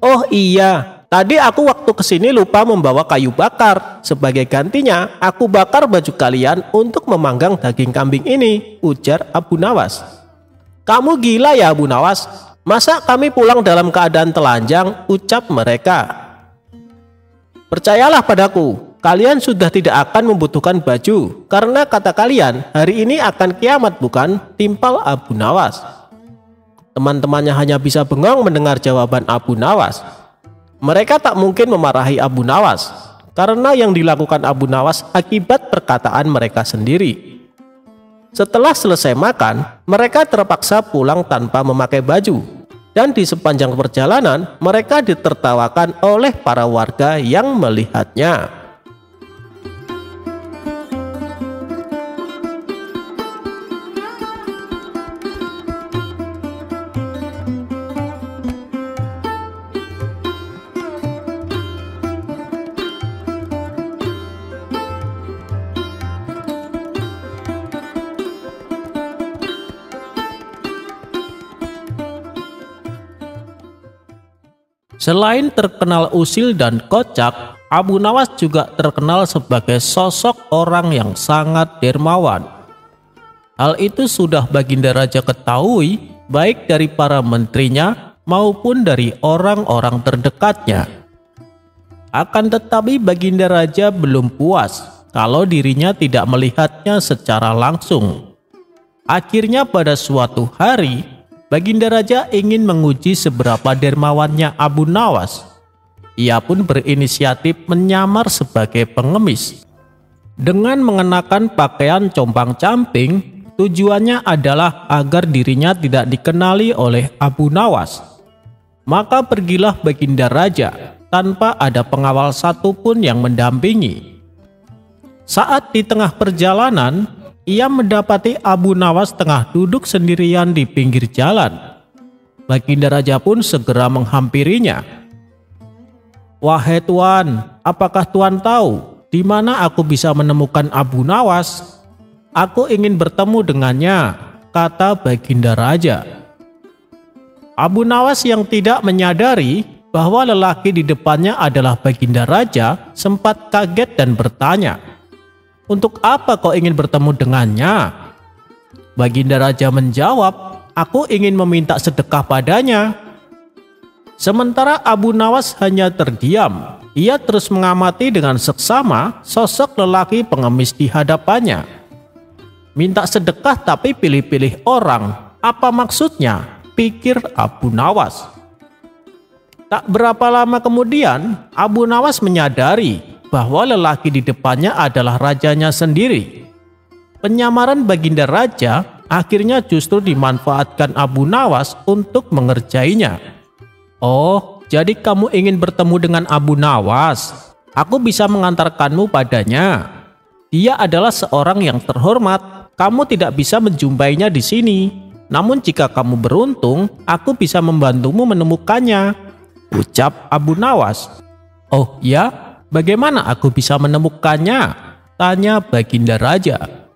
"Oh iya, tadi aku waktu kesini lupa membawa kayu bakar. Sebagai gantinya, aku bakar baju kalian untuk memanggang daging kambing ini," ujar Abu Nawas. "Kamu gila ya Abu Nawas? Masa kami pulang dalam keadaan telanjang?" ucap mereka. "Percayalah padaku, kalian sudah tidak akan membutuhkan baju, karena kata kalian hari ini akan kiamat bukan?" timpal Abu Nawas. Teman-temannya hanya bisa bengong mendengar jawaban Abu Nawas. Mereka tak mungkin memarahi Abu Nawas, karena yang dilakukan Abu Nawas akibat perkataan mereka sendiri. Setelah selesai makan, mereka terpaksa pulang tanpa memakai baju. Dan di sepanjang perjalanan, mereka ditertawakan oleh para warga yang melihatnya. Selain terkenal usil dan kocak, Abu Nawas juga terkenal sebagai sosok orang yang sangat dermawan. Hal itu sudah Baginda Raja ketahui baik dari para menterinya maupun dari orang-orang terdekatnya. Akan tetapi Baginda Raja belum puas kalau dirinya tidak melihatnya secara langsung. Akhirnya pada suatu hari, Baginda Raja ingin menguji seberapa dermawannya Abu Nawas. Ia pun berinisiatif menyamar sebagai pengemis. Dengan mengenakan pakaian compang-camping, tujuannya adalah agar dirinya tidak dikenali oleh Abu Nawas. Maka pergilah Baginda Raja tanpa ada pengawal satupun yang mendampingi. Saat di tengah perjalanan, ia mendapati Abu Nawas tengah duduk sendirian di pinggir jalan. Baginda Raja pun segera menghampirinya. "Wahai Tuan, apakah Tuan tahu di mana aku bisa menemukan Abu Nawas? Aku ingin bertemu dengannya," kata Baginda Raja. Abu Nawas yang tidak menyadari bahwa lelaki di depannya adalah Baginda Raja sempat kaget dan bertanya, "Untuk apa kau ingin bertemu dengannya?" Baginda Raja menjawab, "Aku ingin meminta sedekah padanya." Sementara Abu Nawas hanya terdiam. Ia terus mengamati dengan seksama sosok lelaki pengemis di hadapannya. "Minta sedekah tapi pilih-pilih orang. Apa maksudnya?" pikir Abu Nawas. Tak berapa lama kemudian, Abu Nawas menyadari bahwa lelaki di depannya adalah rajanya sendiri. Penyamaran Baginda Raja akhirnya justru dimanfaatkan Abu Nawas untuk mengerjainya. "Oh, jadi kamu ingin bertemu dengan Abu Nawas? Aku bisa mengantarkanmu padanya. Dia adalah seorang yang terhormat. Kamu tidak bisa menjumpainya di sini. Namun jika kamu beruntung, aku bisa membantumu menemukannya," ucap Abu Nawas. "Oh ya? Bagaimana aku bisa menemukannya?" tanya Baginda Raja.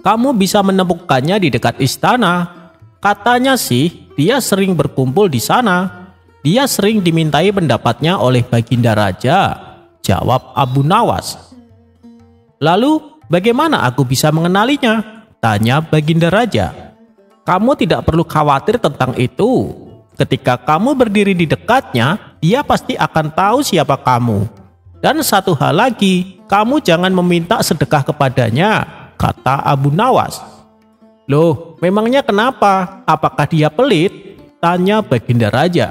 "Kamu bisa menemukannya di dekat istana. Katanya sih dia sering berkumpul di sana. Dia sering dimintai pendapatnya oleh Baginda Raja," jawab Abu Nawas. "Lalu bagaimana aku bisa mengenalinya?" tanya Baginda Raja. "Kamu tidak perlu khawatir tentang itu. Ketika kamu berdiri di dekatnya, dia pasti akan tahu siapa kamu. Dan satu hal lagi, kamu jangan meminta sedekah kepadanya," kata Abu Nawas. "Loh, memangnya kenapa? Apakah dia pelit?" tanya Baginda Raja.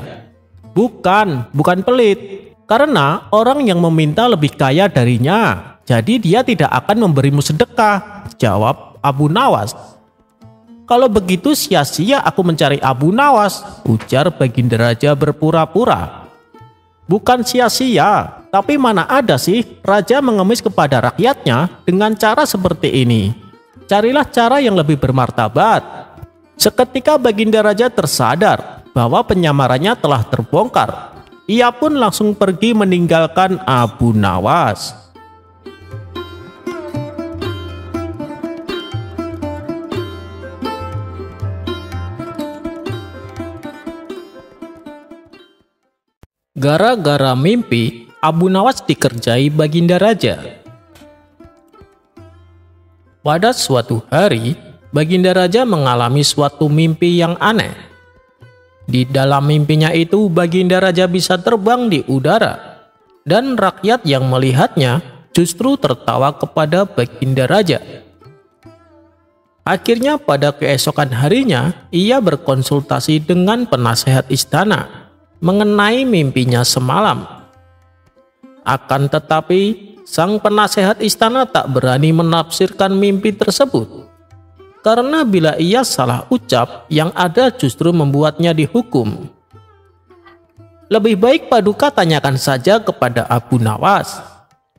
Bukan pelit. Karena orang yang meminta lebih kaya darinya, jadi dia tidak akan memberimu sedekah," jawab Abu Nawas. "Kalau begitu sia-sia aku mencari Abu Nawas," ujar Baginda Raja berpura-pura. "Bukan sia-sia. Tapi mana ada sih raja mengemis kepada rakyatnya dengan cara seperti ini? Carilah cara yang lebih bermartabat. Seketika Baginda Raja tersadar bahwa penyamarannya telah terbongkar. Ia pun langsung pergi meninggalkan Abu Nawas. Gara-gara mimpi, Abu Nawas dikerjai Baginda Raja. Pada suatu hari, Baginda Raja mengalami suatu mimpi yang aneh. Di dalam mimpinya itu, Baginda Raja bisa terbang di udara, dan rakyat yang melihatnya justru tertawa kepada Baginda Raja. Akhirnya pada keesokan harinya, ia berkonsultasi dengan penasehat istana mengenai mimpinya semalam. Akan tetapi, sang penasehat istana tak berani menafsirkan mimpi tersebut. Karena bila ia salah ucap, yang ada justru membuatnya dihukum. Lebih baik Paduka tanyakan saja kepada Abu Nawas.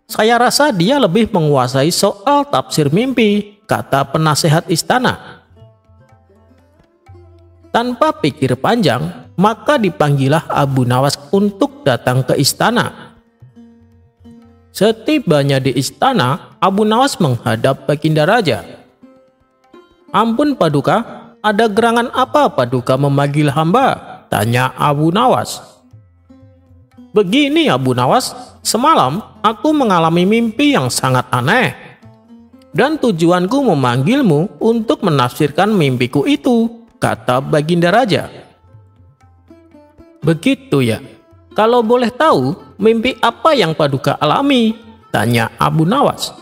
Saya rasa dia lebih menguasai soal tafsir mimpi, kata penasehat istana. Tanpa pikir panjang, maka dipanggillah Abu Nawas untuk datang ke istana. Setibanya di istana, Abu Nawas menghadap Baginda Raja. Ampun Paduka, ada gerangan apa Paduka memanggil hamba? Tanya Abu Nawas. Begini Abu Nawas, semalam aku mengalami mimpi yang sangat aneh. Dan tujuanku memanggilmu untuk menafsirkan mimpiku itu, kata Baginda Raja. Begitu ya, kalau boleh tahu mimpi apa yang Paduka alami? Tanya Abu Nawas.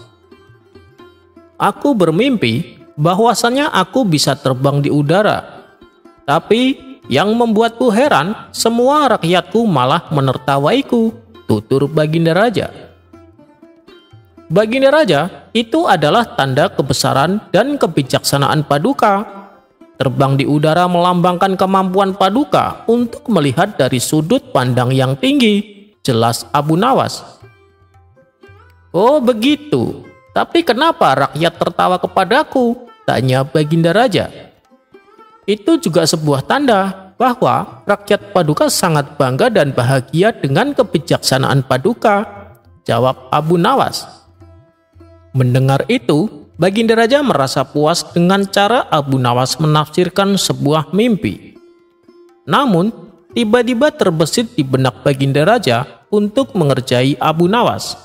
Aku bermimpi bahwasannya aku bisa terbang di udara. Tapi yang membuatku heran, semua rakyatku malah menertawaiku, tutur Baginda Raja. Baginda Raja, itu adalah tanda kebesaran dan kebijaksanaan Paduka. Terbang di udara melambangkan kemampuan Paduka untuk melihat dari sudut pandang yang tinggi, jelas Abu Nawas. Oh begitu, tapi kenapa rakyat tertawa kepadaku? Tanya Baginda Raja. Itu juga sebuah tanda bahwa rakyat Paduka sangat bangga dan bahagia dengan kebijaksanaan Paduka, jawab Abu Nawas. Mendengar itu, Baginda Raja merasa puas dengan cara Abu Nawas menafsirkan sebuah mimpi. Namun, tiba-tiba terbesit di benak Baginda Raja untuk mengerjai Abu Nawas.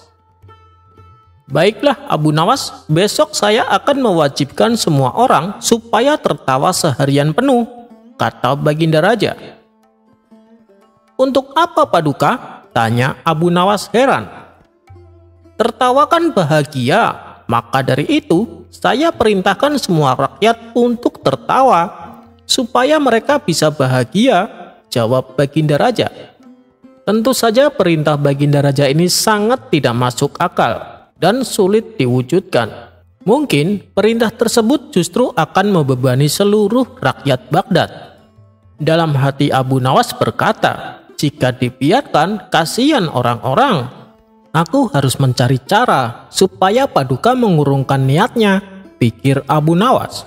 Baiklah Abu Nawas, besok saya akan mewajibkan semua orang supaya tertawa seharian penuh, kata Baginda Raja. Untuk apa Paduka? Tanya Abu Nawas heran. Tertawa kan bahagia. Maka dari itu, saya perintahkan semua rakyat untuk tertawa, supaya mereka bisa bahagia, jawab Baginda Raja. Tentu saja perintah Baginda Raja ini sangat tidak masuk akal, dan sulit diwujudkan. Mungkin perintah tersebut justru akan membebani seluruh rakyat Baghdad. Dalam hati Abu Nawas berkata, jika dibiarkan, kasihan orang-orang. Aku harus mencari cara supaya Paduka mengurungkan niatnya, pikir Abu Nawas.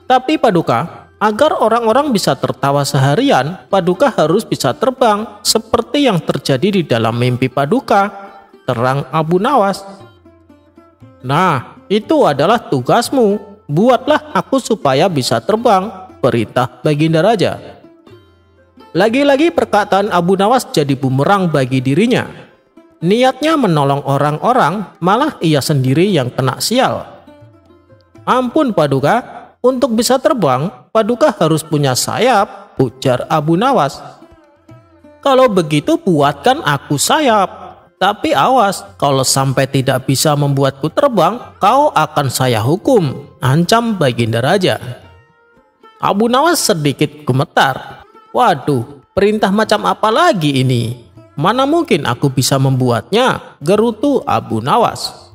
Tapi Paduka, agar orang-orang bisa tertawa seharian, Paduka harus bisa terbang seperti yang terjadi di dalam mimpi Paduka, terang Abu Nawas. Nah, itu adalah tugasmu. Buatlah aku supaya bisa terbang, perintah Baginda Raja. Lagi-lagi perkataan Abu Nawas jadi bumerang bagi dirinya. Niatnya menolong orang-orang, malah ia sendiri yang kena sial. Ampun Paduka, untuk bisa terbang, Paduka harus punya sayap, ujar Abu Nawas. Kalau begitu buatkan aku sayap. Tapi awas, kalau sampai tidak bisa membuatku terbang, kau akan saya hukum, ancam Baginda Raja. Abu Nawas sedikit gemetar. Waduh, perintah macam apa lagi ini? Mana mungkin aku bisa membuatnya, gerutu Abu Nawas.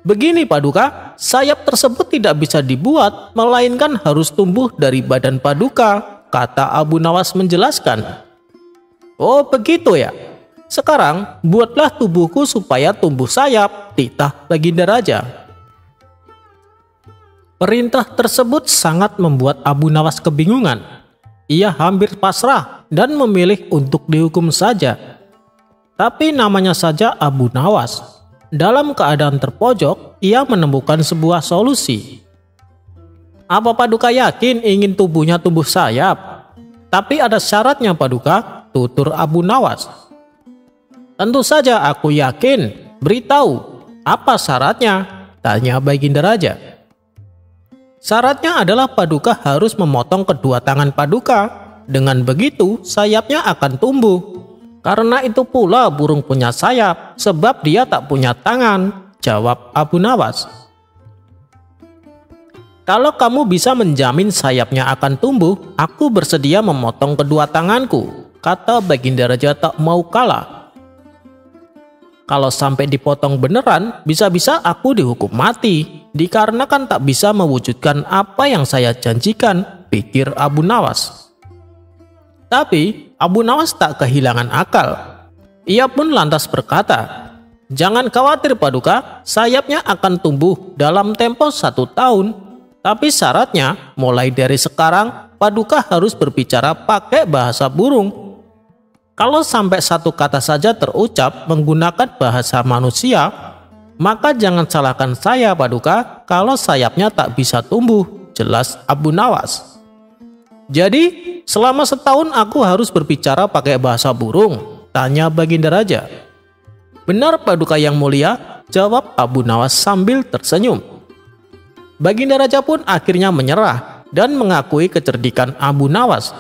Begini Paduka, sayap tersebut tidak bisa dibuat, melainkan harus tumbuh dari badan Paduka, kata Abu Nawas menjelaskan. Oh begitu ya, Sekarang buatlah tubuhku supaya tumbuh sayap, titah Baginda Raja." Perintah tersebut sangat membuat Abu Nawas kebingungan. Ia hampir pasrah dan memilih untuk dihukum saja. Tapi namanya saja Abu Nawas. Dalam keadaan terpojok, ia menemukan sebuah solusi. "Apa Paduka yakin ingin tubuhnya tumbuh sayap? Tapi ada syaratnya Paduka," tutur Abu Nawas. "Tentu saja aku yakin. Beritahu, apa syaratnya?" tanya Baginda Raja. "Syaratnya adalah Paduka harus memotong kedua tangan Paduka. Dengan begitu sayapnya akan tumbuh. Karena itu pula burung punya sayap, sebab dia tak punya tangan," jawab Abu Nawas. "Kalau kamu bisa menjamin sayapnya akan tumbuh, aku bersedia memotong kedua tanganku," kata Baginda Raja tak mau kalah. "Kalau sampai dipotong beneran, bisa-bisa aku dihukum mati, dikarenakan tak bisa mewujudkan apa yang saya janjikan," pikir Abu Nawas. Tapi Abu Nawas tak kehilangan akal. Ia pun lantas berkata, "Jangan khawatir Paduka, sayapnya akan tumbuh dalam tempo 1 tahun. Tapi syaratnya, mulai dari sekarang, Paduka harus berbicara pakai bahasa burung. Kalau sampai 1 kata saja terucap menggunakan bahasa manusia, maka jangan salahkan saya Paduka kalau sayapnya tak bisa tumbuh," jelas Abu Nawas. "Jadi selama 1 tahun aku harus berbicara pakai bahasa burung?" tanya Baginda Raja. "Benar Paduka yang mulia," jawab Abu Nawas sambil tersenyum. Baginda Raja pun akhirnya menyerah dan mengakui kecerdikan Abu Nawas.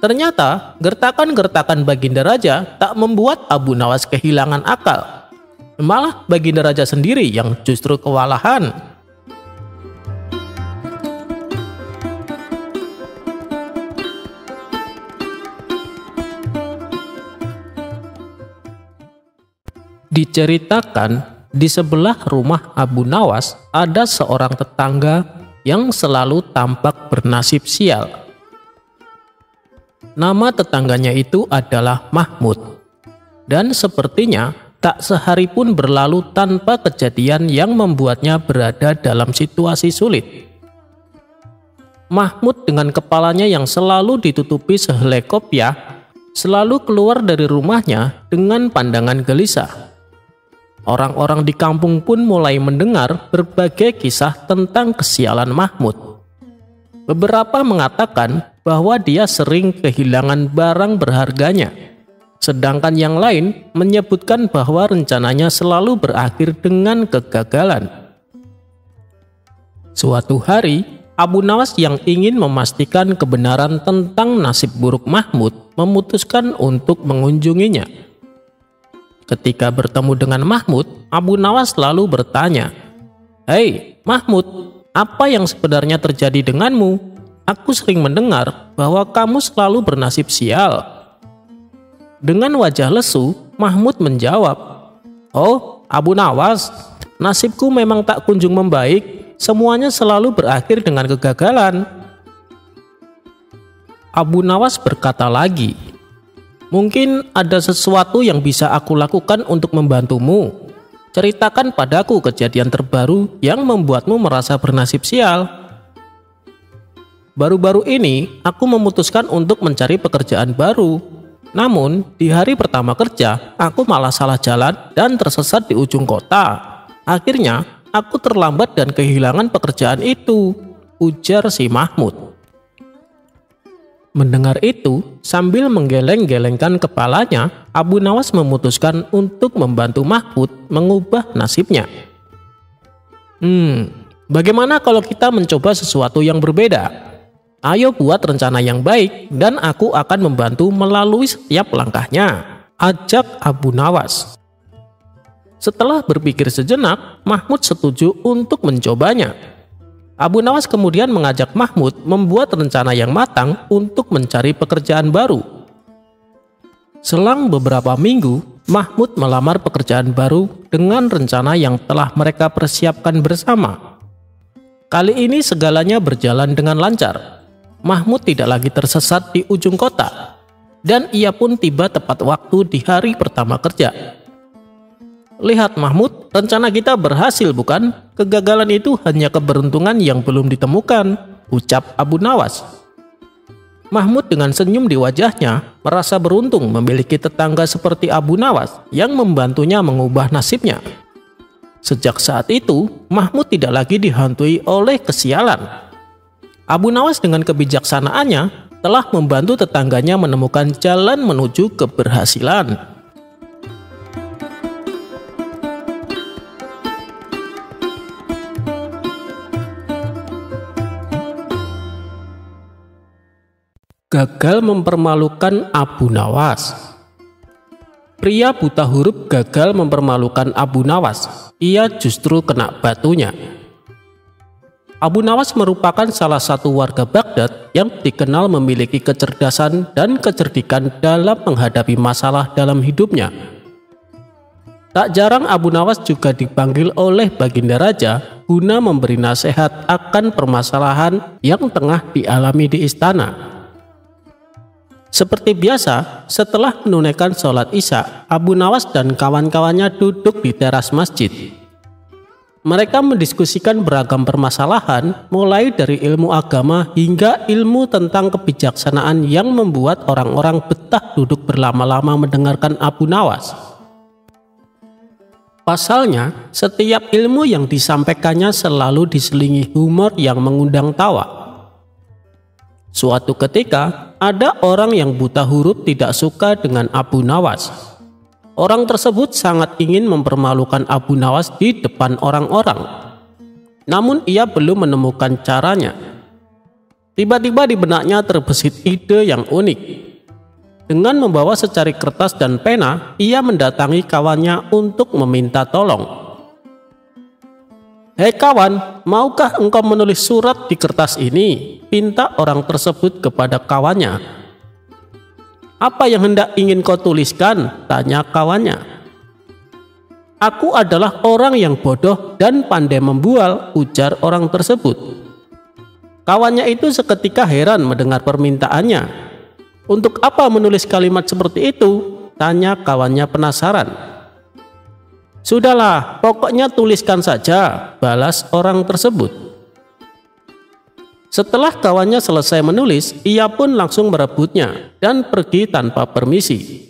Ternyata gertakan-gertakan Baginda Raja tak membuat Abu Nawas kehilangan akal. Malah Baginda Raja sendiri yang justru kewalahan. Diceritakan, di sebelah rumah Abu Nawas ada seorang tetangga yang selalu tampak bernasib sial. Nama tetangganya itu adalah Mahmud. Dan sepertinya tak sehari pun berlalu tanpa kejadian yang membuatnya berada dalam situasi sulit. Mahmud dengan kepalanya yang selalu ditutupi sehelai kopiah selalu keluar dari rumahnya dengan pandangan gelisah. Orang-orang di kampung pun mulai mendengar berbagai kisah tentang kesialan Mahmud. Beberapa mengatakan bahwa dia sering kehilangan barang berharganya, sedangkan yang lain menyebutkan bahwa rencananya selalu berakhir dengan kegagalan. Suatu hari, Abu Nawas yang ingin memastikan kebenaran tentang nasib buruk Mahmud memutuskan untuk mengunjunginya. Ketika bertemu dengan Mahmud, Abu Nawas lalu bertanya, "Hei Mahmud, apa yang sebenarnya terjadi denganmu? Aku sering mendengar bahwa kamu selalu bernasib sial." Dengan wajah lesu, Mahmud menjawab, "Oh Abu Nawas, nasibku memang tak kunjung membaik. Semuanya selalu berakhir dengan kegagalan." Abu Nawas berkata lagi, "Mungkin ada sesuatu yang bisa aku lakukan untuk membantumu. Ceritakan padaku kejadian terbaru yang membuatmu merasa bernasib sial." "Baru-baru ini aku memutuskan untuk mencari pekerjaan baru. Namun di hari pertama kerja aku malah salah jalan dan tersesat di ujung kota. Akhirnya aku terlambat dan kehilangan pekerjaan itu," ujar si Mahmud. Mendengar itu, sambil menggeleng-gelengkan kepalanya, Abu Nawas memutuskan untuk membantu Mahmud mengubah nasibnya. Bagaimana kalau kita mencoba sesuatu yang berbeda? Ayo buat rencana yang baik dan aku akan membantu melalui setiap langkahnya, ajak Abu Nawas. Setelah berpikir sejenak, Mahmud setuju untuk mencobanya. Abu Nawas kemudian mengajak Mahmud membuat rencana yang matang untuk mencari pekerjaan baru. Selang beberapa minggu, Mahmud melamar pekerjaan baru dengan rencana yang telah mereka persiapkan bersama. Kali ini segalanya berjalan dengan lancar. Mahmud tidak lagi tersesat di ujung kota. dan ia pun tiba tepat waktu di hari pertama kerja. "Lihat Mahmud, rencana kita berhasil bukan? Kegagalan itu hanya keberuntungan yang belum ditemukan," ucap Abu Nawas. Mahmud dengan senyum di wajahnya merasa beruntung memiliki tetangga seperti Abu Nawas yang membantunya mengubah nasibnya. Sejak saat itu, Mahmud tidak lagi dihantui oleh kesialan. Abu Nawas dengan kebijaksanaannya telah membantu tetangganya menemukan jalan menuju keberhasilan. Gagal mempermalukan Abu Nawas. Pria buta huruf gagal mempermalukan Abu Nawas. Ia justru kena batunya. Abu Nawas merupakan salah satu warga Baghdad yang dikenal memiliki kecerdasan dan kecerdikan dalam menghadapi masalah dalam hidupnya. Tak jarang Abu Nawas juga dipanggil oleh Baginda Raja guna memberi nasihat akan permasalahan yang tengah dialami di istana. Seperti biasa, setelah menunaikan sholat Isya, Abu Nawas dan kawan-kawannya duduk di teras masjid. Mereka mendiskusikan beragam permasalahan, mulai dari ilmu agama hingga ilmu tentang kebijaksanaan yang membuat orang-orang betah duduk berlama-lama mendengarkan Abu Nawas. Pasalnya, setiap ilmu yang disampaikannya selalu diselingi humor yang mengundang tawa. Suatu ketika, ada orang yang buta huruf tidak suka dengan Abu Nawas. Orang tersebut sangat ingin mempermalukan Abu Nawas di depan orang-orang. Namun ia belum menemukan caranya. Tiba-tiba di benaknya terbesit ide yang unik. Dengan membawa secari kertas dan pena, ia mendatangi kawannya untuk meminta tolong. "Hei kawan, maukah engkau menulis surat di kertas ini?" pinta orang tersebut kepada kawannya. "Apa yang hendak ingin kau tuliskan?" tanya kawannya. "Aku adalah orang yang bodoh dan pandai membual," ujar orang tersebut. Kawannya itu seketika heran mendengar permintaannya. "Untuk apa menulis kalimat seperti itu?" tanya kawannya penasaran. "Sudahlah, pokoknya tuliskan saja," balas orang tersebut. Setelah kawannya selesai menulis, ia pun langsung merebutnya dan pergi tanpa permisi.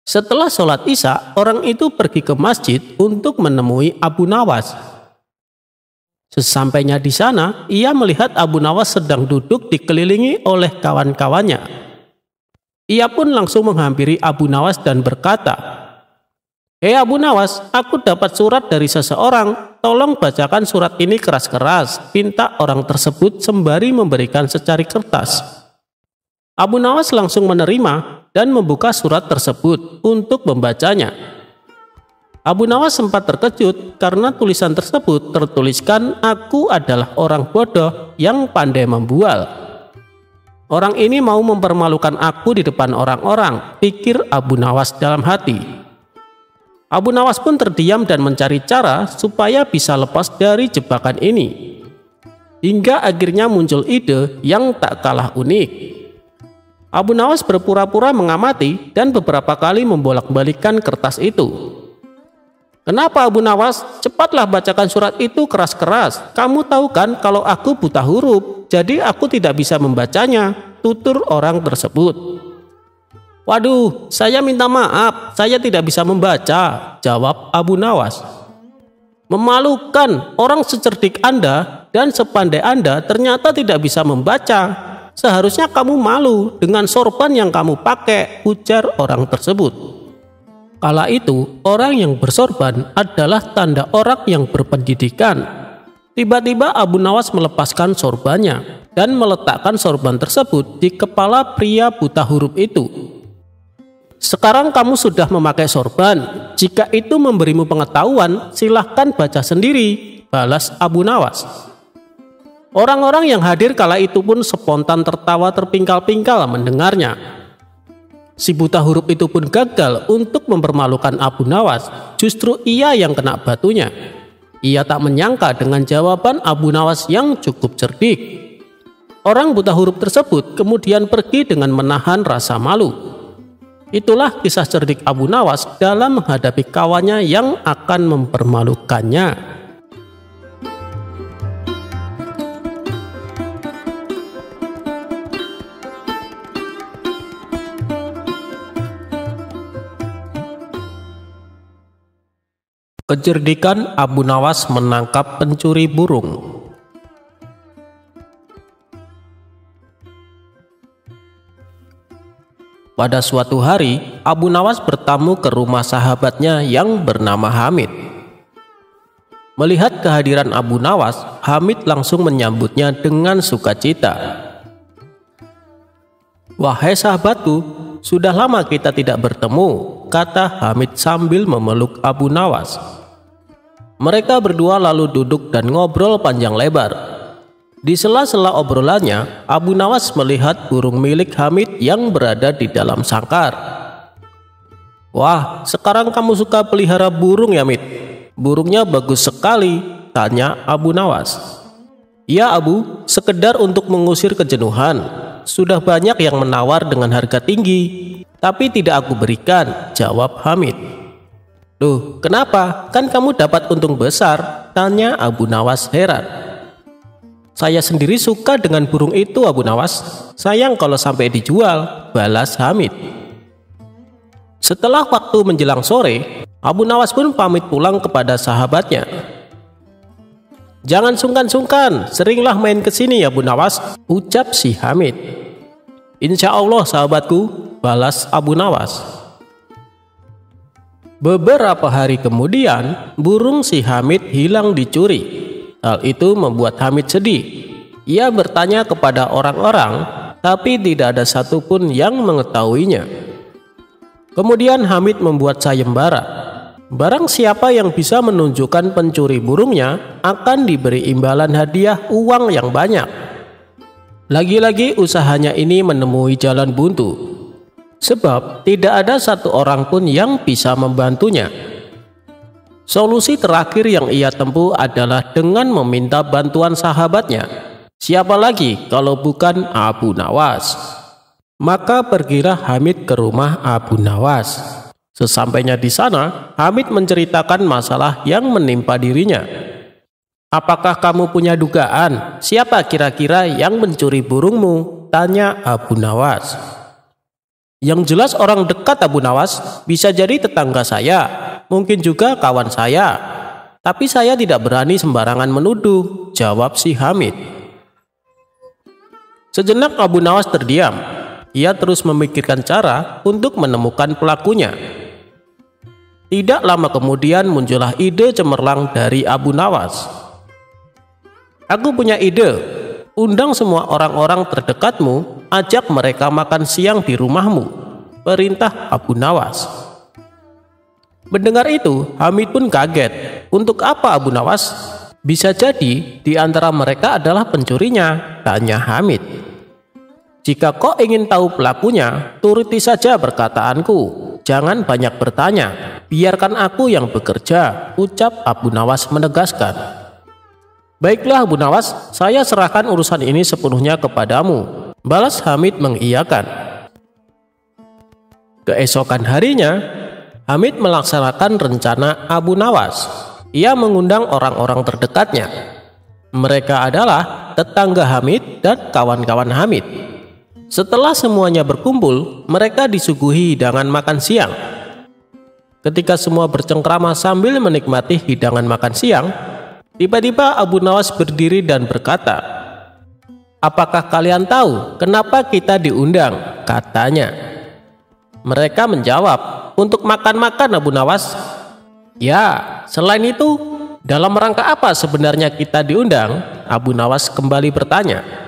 Setelah sholat Isya, orang itu pergi ke masjid untuk menemui Abu Nawas. Sesampainya di sana, ia melihat Abu Nawas sedang duduk dikelilingi oleh kawan-kawannya. Ia pun langsung menghampiri Abu Nawas dan berkata, "Hei Abu Nawas, aku dapat surat dari seseorang. Tolong bacakan surat ini keras-keras," pinta orang tersebut sembari memberikan secari kertas. Abu Nawas langsung menerima dan membuka surat tersebut untuk membacanya. Abu Nawas sempat terkejut karena tulisan tersebut tertuliskan, "Aku adalah orang bodoh yang pandai membual." Orang ini mau mempermalukan aku di depan orang-orang, pikir Abu Nawas dalam hati. Abu Nawas pun terdiam dan mencari cara supaya bisa lepas dari jebakan ini. Hingga akhirnya muncul ide yang tak kalah unik. Abu Nawas berpura-pura mengamati dan beberapa kali membolak-balikkan kertas itu. "Kenapa Abu Nawas? Cepatlah bacakan surat itu keras-keras. Kamu tahu kan kalau aku buta huruf, jadi aku tidak bisa membacanya," tutur orang tersebut. "Waduh, saya minta maaf, saya tidak bisa membaca," jawab Abu Nawas. "Memalukan, orang secerdik Anda dan sepandai Anda ternyata tidak bisa membaca. Seharusnya kamu malu dengan sorban yang kamu pakai," ujar orang tersebut. Kala itu, orang yang bersorban adalah tanda orang yang berpendidikan. Tiba-tiba Abu Nawas melepaskan sorbannya dan meletakkan sorban tersebut di kepala pria buta huruf itu. "Sekarang kamu sudah memakai sorban. Jika itu memberimu pengetahuan, silahkan baca sendiri," balas Abu Nawas. Orang-orang yang hadir kala itu pun spontan tertawa terpingkal-pingkal mendengarnya. Si buta huruf itu pun gagal untuk mempermalukan Abu Nawas. Justru ia yang kena batunya. Ia tak menyangka dengan jawaban Abu Nawas yang cukup cerdik. Orang buta huruf tersebut kemudian pergi dengan menahan rasa malu. Itulah kisah cerdik Abu Nawas dalam menghadapi kawannya yang akan mempermalukannya. Kecerdikan Abu Nawas menangkap pencuri burung. Pada suatu hari, Abu Nawas bertamu ke rumah sahabatnya yang bernama Hamid. Melihat kehadiran Abu Nawas, Hamid langsung menyambutnya dengan sukacita. "Wahai sahabatku, sudah lama kita tidak bertemu," kata Hamid sambil memeluk Abu Nawas. Mereka berdua lalu duduk dan ngobrol panjang lebar. Di sela-sela obrolannya, Abu Nawas melihat burung milik Hamid yang berada di dalam sangkar. "Wah, sekarang kamu suka pelihara burung ya, Hamid? Burungnya bagus sekali," tanya Abu Nawas. "Ya Abu, sekedar untuk mengusir kejenuhan. Sudah banyak yang menawar dengan harga tinggi, tapi tidak aku berikan," jawab Hamid. "Loh, kenapa? Kan kamu dapat untung besar," tanya Abu Nawas heran. "Saya sendiri suka dengan burung itu, Abu Nawas. Sayang kalau sampai dijual," balas Hamid. Setelah waktu menjelang sore, Abu Nawas pun pamit pulang kepada sahabatnya. "Jangan sungkan-sungkan, seringlah main ke sini ya, Abu Nawas," ucap si Hamid. "Insya Allah sahabatku," balas Abu Nawas. Beberapa hari kemudian, burung si Hamid hilang dicuri. Hal itu membuat Hamid sedih. Ia bertanya kepada orang-orang, tapi tidak ada satupun yang mengetahuinya. Kemudian Hamid membuat sayembara. Barang siapa yang bisa menunjukkan pencuri burungnya akan diberi imbalan hadiah uang yang banyak. Lagi-lagi usahanya ini menemui jalan buntu, sebab tidak ada satu orang pun yang bisa membantunya. Solusi terakhir yang ia tempuh adalah dengan meminta bantuan sahabatnya. Siapa lagi kalau bukan Abu Nawas? Maka pergilah Hamid ke rumah Abu Nawas. Sesampainya di sana, Hamid menceritakan masalah yang menimpa dirinya. "Apakah kamu punya dugaan siapa kira-kira yang mencuri burungmu?" tanya Abu Nawas. "Yang jelas orang dekat, Abu Nawas. Bisa jadi tetangga saya, mungkin juga kawan saya. Tapi saya tidak berani sembarangan menuduh," jawab si Hamid. Sejenak Abu Nawas terdiam. Ia terus memikirkan cara untuk menemukan pelakunya. Tidak lama kemudian muncullah ide cemerlang dari Abu Nawas. "Aku punya ide. Undang semua orang-orang terdekatmu, ajak mereka makan siang di rumahmu," perintah Abu Nawas. Mendengar itu, Hamid pun kaget. "Untuk apa, Abu Nawas? Bisa jadi di antara mereka adalah pencurinya," tanya Hamid. "Jika kau ingin tahu pelakunya, turuti saja perkataanku. Jangan banyak bertanya. Biarkan aku yang bekerja," ucap Abu Nawas menegaskan. "Baiklah Abu Nawas, saya serahkan urusan ini sepenuhnya kepadamu," balas Hamid mengiyakan. Keesokan harinya, Hamid melaksanakan rencana Abu Nawas. Ia mengundang orang-orang terdekatnya. Mereka adalah tetangga Hamid dan kawan-kawan Hamid. Setelah semuanya berkumpul, mereka disuguhi hidangan makan siang. Ketika semua bercengkrama sambil menikmati hidangan makan siang, tiba-tiba Abu Nawas berdiri dan berkata, "Apakah kalian tahu kenapa kita diundang?" katanya. Mereka menjawab, "Untuk makan-makan, Abu Nawas." "Ya, selain itu, dalam rangka apa sebenarnya kita diundang?" Abu Nawas kembali bertanya.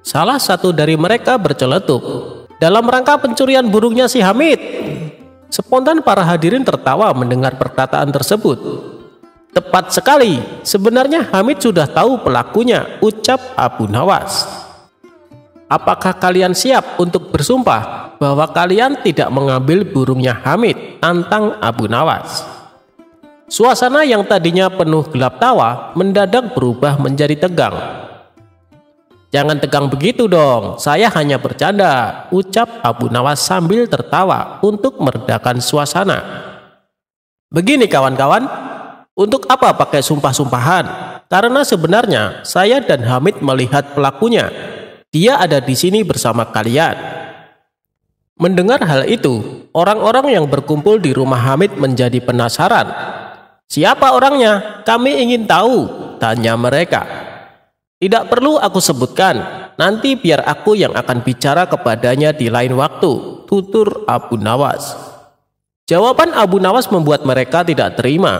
Salah satu dari mereka berceletuk, "Dalam rangka pencurian burungnya si Hamid." Spontan para hadirin tertawa mendengar perkataan tersebut. "Tepat sekali, sebenarnya Hamid sudah tahu pelakunya," ucap Abu Nawas. "Apakah kalian siap untuk bersumpah bahwa kalian tidak mengambil burungnya Hamid?" tantang Abu Nawas. Suasana yang tadinya penuh gelap tawa mendadak berubah menjadi tegang. "Jangan tegang begitu dong, saya hanya bercanda," ucap Abu Nawas sambil tertawa untuk meredakan suasana. "Begini kawan-kawan, untuk apa pakai sumpah-sumpahan? Karena sebenarnya saya dan Hamid melihat pelakunya. Dia ada di sini bersama kalian." Mendengar hal itu, orang-orang yang berkumpul di rumah Hamid menjadi penasaran. "Siapa orangnya? Kami ingin tahu," tanya mereka. "Tidak perlu aku sebutkan, nanti biar aku yang akan bicara kepadanya di lain waktu," tutur Abu Nawas. Jawaban Abu Nawas membuat mereka tidak terima.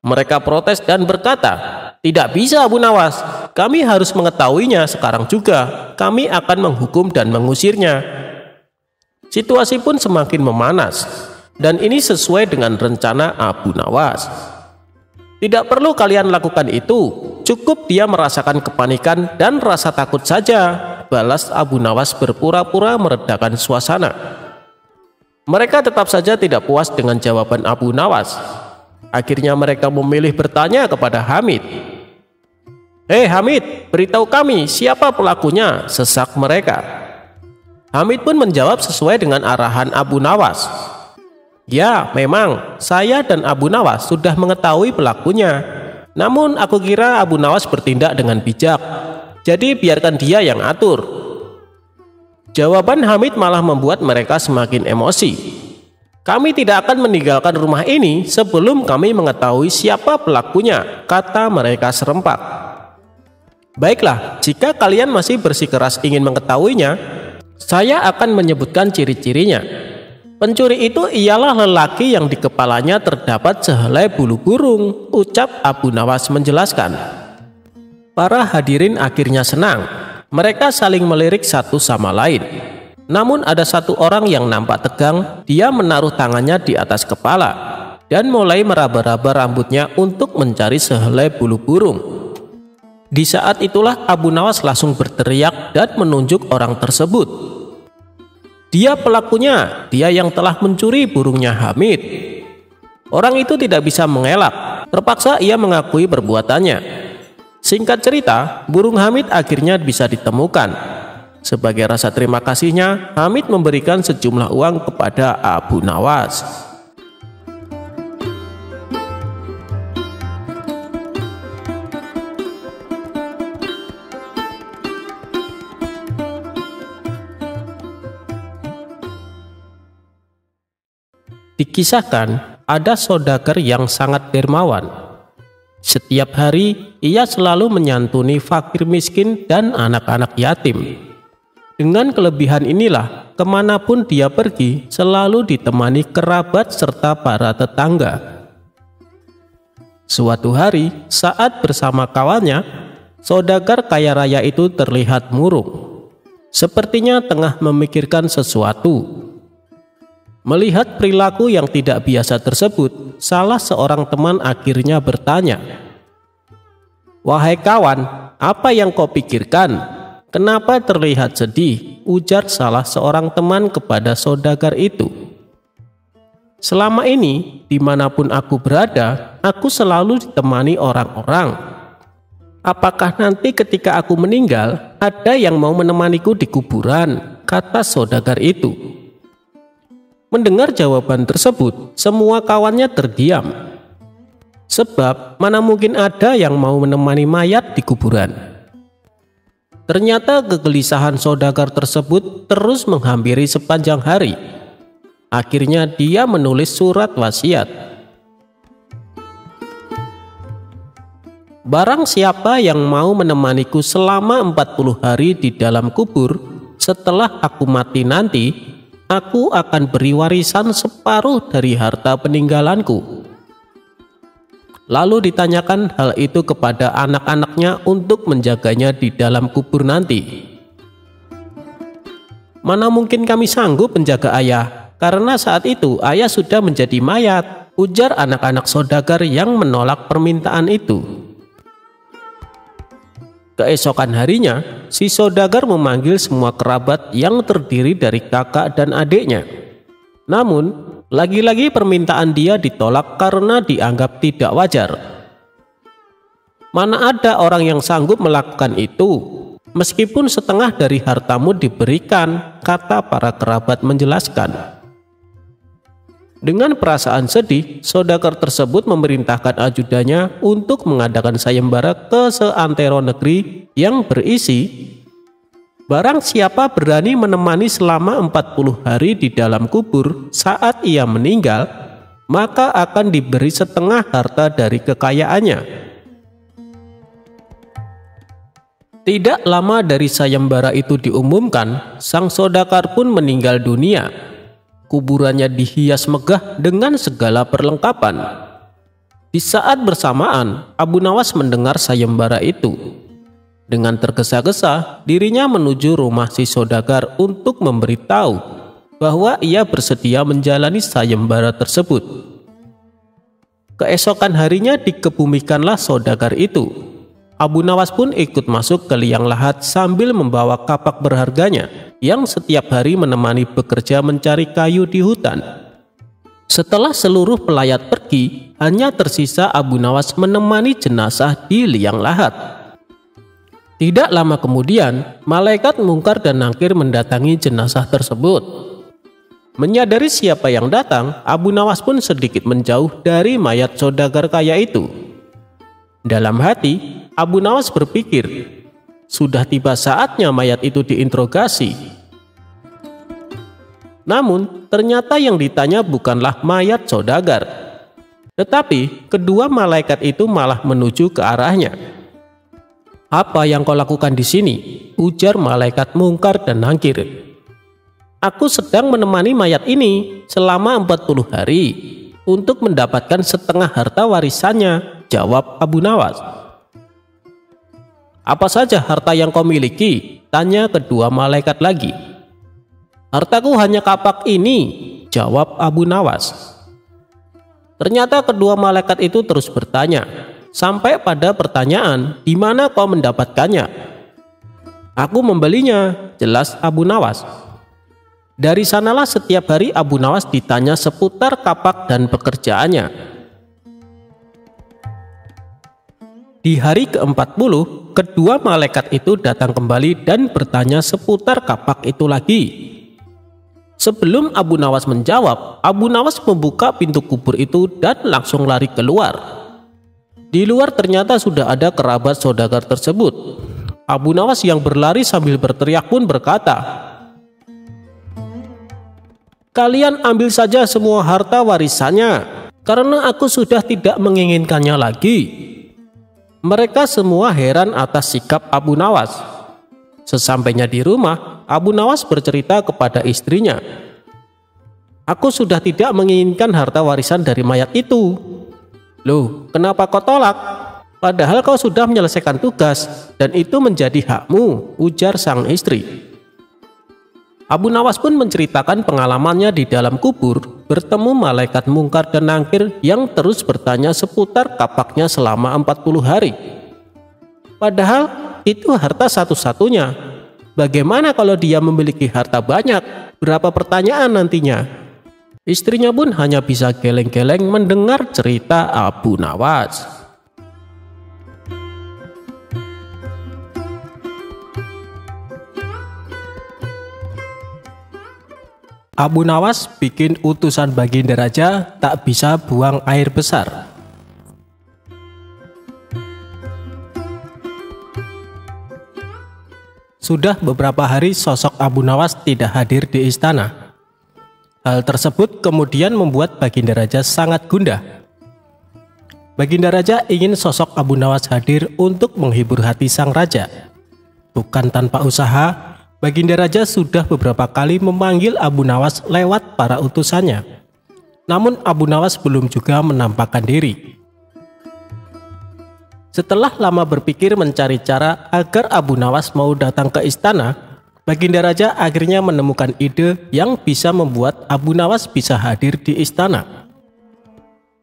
Mereka protes dan berkata, "Tidak bisa Abu Nawas, kami harus mengetahuinya sekarang juga. Kami akan menghukum dan mengusirnya." Situasi pun semakin memanas, dan ini sesuai dengan rencana Abu Nawas. "Tidak perlu kalian lakukan itu, cukup dia merasakan kepanikan dan rasa takut saja," balas Abu Nawas berpura-pura meredakan suasana. Mereka tetap saja tidak puas dengan jawaban Abu Nawas. Akhirnya mereka memilih bertanya kepada Hamid. "Hei Hamid, beritahu kami siapa pelakunya," sesak mereka. Hamid pun menjawab sesuai dengan arahan Abu Nawas. "Ya, memang saya dan Abu Nawas sudah mengetahui pelakunya. Namun aku kira Abu Nawas bertindak dengan bijak. Jadi biarkan dia yang atur." Jawaban Hamid malah membuat mereka semakin emosi. "Kami tidak akan meninggalkan rumah ini sebelum kami mengetahui siapa pelakunya," kata mereka serempak. "Baiklah, jika kalian masih bersikeras ingin mengetahuinya, saya akan menyebutkan ciri-cirinya. Pencuri itu ialah lelaki yang di kepalanya terdapat sehelai bulu burung," ucap Abu Nawas menjelaskan. Para hadirin akhirnya senang. Mereka saling melirik satu sama lain. Namun ada satu orang yang nampak tegang. Dia menaruh tangannya di atas kepala dan mulai meraba-raba rambutnya untuk mencari sehelai bulu burung. Di saat itulah Abu Nawas langsung berteriak dan menunjuk orang tersebut. "Dia pelakunya, dia yang telah mencuri burungnya Hamid." Orang itu tidak bisa mengelak, terpaksa ia mengakui perbuatannya. Singkat cerita, burung Hamid akhirnya bisa ditemukan. Sebagai rasa terima kasihnya, Hamid memberikan sejumlah uang kepada Abu Nawas. Dikisahkan, ada saudagar yang sangat dermawan. Setiap hari, ia selalu menyantuni fakir miskin dan anak-anak yatim. Dengan kelebihan inilah, kemanapun dia pergi, selalu ditemani kerabat serta para tetangga. Suatu hari, saat bersama kawannya, saudagar kaya raya itu terlihat murung. Sepertinya tengah memikirkan sesuatu. Melihat perilaku yang tidak biasa tersebut, salah seorang teman akhirnya bertanya, "Wahai kawan, apa yang kau pikirkan? Kenapa terlihat sedih?" ujar salah seorang teman kepada saudagar itu. "Selama ini, dimanapun aku berada, aku selalu ditemani orang-orang. Apakah nanti ketika aku meninggal, ada yang mau menemaniku di kuburan?" kata saudagar itu. Mendengar jawaban tersebut, semua kawannya terdiam. Sebab mana mungkin ada yang mau menemani mayat di kuburan. Ternyata kegelisahan saudagar tersebut terus menghampiri sepanjang hari. Akhirnya dia menulis surat wasiat. "Barang siapa yang mau menemaniku selama 40 hari di dalam kubur, setelah aku mati nanti, aku akan beri warisan separuh dari harta peninggalanku." Lalu ditanyakan hal itu kepada anak-anaknya untuk menjaganya di dalam kubur nanti. "Mana mungkin kami sanggup menjaga ayah, karena saat itu ayah sudah menjadi mayat," ujar anak-anak saudagar yang menolak permintaan itu. Keesokan harinya, si saudagar memanggil semua kerabat yang terdiri dari kakak dan adiknya. Namun, lagi-lagi permintaan dia ditolak karena dianggap tidak wajar. "Mana ada orang yang sanggup melakukan itu? Meskipun setengah dari hartamu diberikan, kata para kerabat menjelaskan. Dengan perasaan sedih, saudagar tersebut memerintahkan ajudannya untuk mengadakan sayembara ke seantero negeri yang berisi, barang siapa berani menemani selama 40 hari di dalam kubur saat ia meninggal, maka akan diberi setengah harta dari kekayaannya. Tidak lama dari sayembara itu diumumkan, sang saudagar pun meninggal dunia. Kuburannya dihias megah dengan segala perlengkapan. Di saat bersamaan, Abu Nawas mendengar sayembara itu. Dengan tergesa-gesa, dirinya menuju rumah si saudagar untuk memberitahu bahwa ia bersedia menjalani sayembara tersebut. Keesokan harinya dikebumikanlah saudagar itu. Abu Nawas pun ikut masuk ke liang lahat sambil membawa kapak berharganya yang setiap hari menemani bekerja mencari kayu di hutan. Setelah seluruh pelayat pergi, hanya tersisa Abu Nawas menemani jenazah di liang lahat. Tidak lama kemudian, malaikat Mungkar dan Nakir mendatangi jenazah tersebut. Menyadari siapa yang datang, Abu Nawas pun sedikit menjauh dari mayat saudagar kaya itu. Dalam hati, Abu Nawas berpikir, sudah tiba saatnya mayat itu diinterogasi. Namun, ternyata yang ditanya bukanlah mayat saudagar, tetapi kedua malaikat itu malah menuju ke arahnya. "Apa yang kau lakukan di sini?" ujar malaikat Mungkar dan Nakir. "Aku sedang menemani mayat ini selama 40 hari untuk mendapatkan setengah harta warisannya," jawab Abu Nawas. "Apa saja harta yang kau miliki?" tanya kedua malaikat lagi. "Hartaku hanya kapak ini," jawab Abu Nawas. Ternyata kedua malaikat itu terus bertanya, sampai pada pertanyaan, "Di mana kau mendapatkannya?" "Aku membelinya," jelas Abu Nawas. Dari sanalah setiap hari Abu Nawas ditanya seputar kapak dan pekerjaannya. Di hari ke-40, kedua malaikat itu datang kembali dan bertanya seputar kapak itu lagi. Sebelum Abu Nawas menjawab, Abu Nawas membuka pintu kubur itu dan langsung lari keluar. Di luar ternyata sudah ada kerabat saudagar tersebut. Abu Nawas yang berlari sambil berteriak pun berkata, "Kalian ambil saja semua harta warisannya, karena aku sudah tidak menginginkannya lagi." Mereka semua heran atas sikap Abu Nawas. Sesampainya di rumah, Abu Nawas bercerita kepada istrinya, "Aku sudah tidak menginginkan harta warisan dari mayat itu." "Loh, kenapa kau tolak? Padahal kau sudah menyelesaikan tugas dan itu menjadi hakmu," ujar sang istri. Abu Nawas pun menceritakan pengalamannya di dalam kubur bertemu malaikat Mungkar dan Nakir yang terus bertanya seputar kapaknya selama 40 hari. Padahal itu harta satu-satunya. Bagaimana kalau dia memiliki harta banyak? Berapa pertanyaan nantinya? Istrinya pun hanya bisa geleng-geleng mendengar cerita Abu Nawas. Abu Nawas bikin utusan Baginda Raja tak bisa buang air besar. Sudah beberapa hari sosok Abu Nawas tidak hadir di istana. Hal tersebut kemudian membuat Baginda Raja sangat gundah. Baginda Raja ingin sosok Abu Nawas hadir untuk menghibur hati sang raja. Bukan tanpa usaha, Baginda Raja sudah beberapa kali memanggil Abu Nawas lewat para utusannya. Namun Abu Nawas belum juga menampakkan diri. Setelah lama berpikir mencari cara agar Abu Nawas mau datang ke istana, Baginda Raja akhirnya menemukan ide yang bisa membuat Abu Nawas bisa hadir di istana.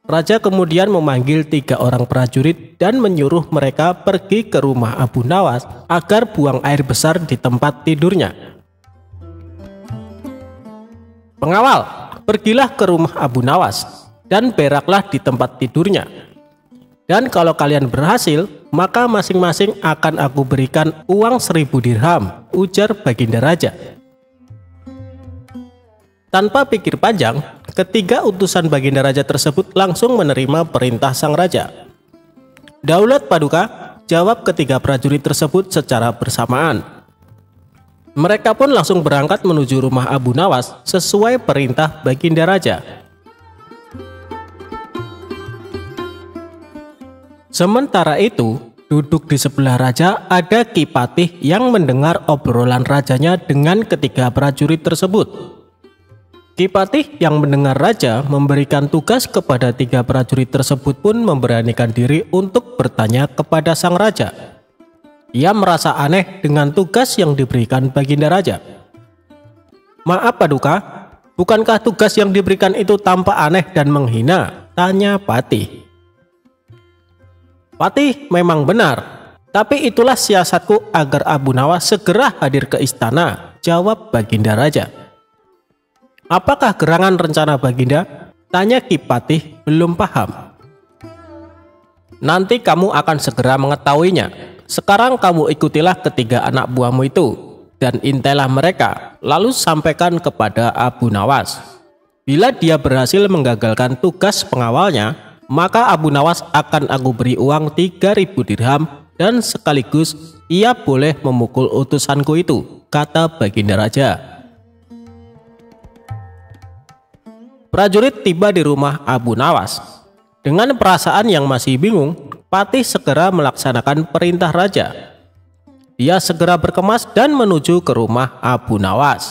Raja kemudian memanggil 3 orang prajurit dan menyuruh mereka pergi ke rumah Abu Nawas agar buang air besar di tempat tidurnya. "Pengawal, pergilah ke rumah Abu Nawas dan beraklah di tempat tidurnya. Dan kalau kalian berhasil, maka masing-masing akan aku berikan uang 1000 dirham, ujar Baginda Raja. Tanpa pikir panjang, ketiga utusan Baginda Raja tersebut langsung menerima perintah sang raja. Daulat Paduka, jawab ketiga prajurit tersebut secara bersamaan. Mereka pun langsung berangkat menuju rumah Abu Nawas sesuai perintah Baginda Raja. Sementara itu, duduk di sebelah raja ada Ki Patih yang mendengar obrolan rajanya dengan ketiga prajurit tersebut. Ki Patih yang mendengar raja memberikan tugas kepada tiga prajurit tersebut pun memberanikan diri untuk bertanya kepada sang raja. Ia merasa aneh dengan tugas yang diberikan Baginda Raja. "Maaf Paduka, bukankah tugas yang diberikan itu tampak aneh dan menghina?" tanya Patih. "Patih, memang benar, tapi itulah siasatku agar Abu Nawas segera hadir ke istana," jawab Baginda Raja. "Apakah gerangan rencana Baginda?" tanya Ki Patih belum paham. "Nanti kamu akan segera mengetahuinya. Sekarang kamu ikutilah ketiga anak buahmu itu dan intailah mereka, lalu sampaikan kepada Abu Nawas. Bila dia berhasil menggagalkan tugas pengawalnya, maka Abu Nawas akan aku beri uang 3000 dirham dan sekaligus ia boleh memukul utusanku itu," kata Baginda Raja. Prajurit tiba di rumah Abu Nawas. Dengan perasaan yang masih bingung, Patih segera melaksanakan perintah raja. Dia segera berkemas dan menuju ke rumah Abu Nawas.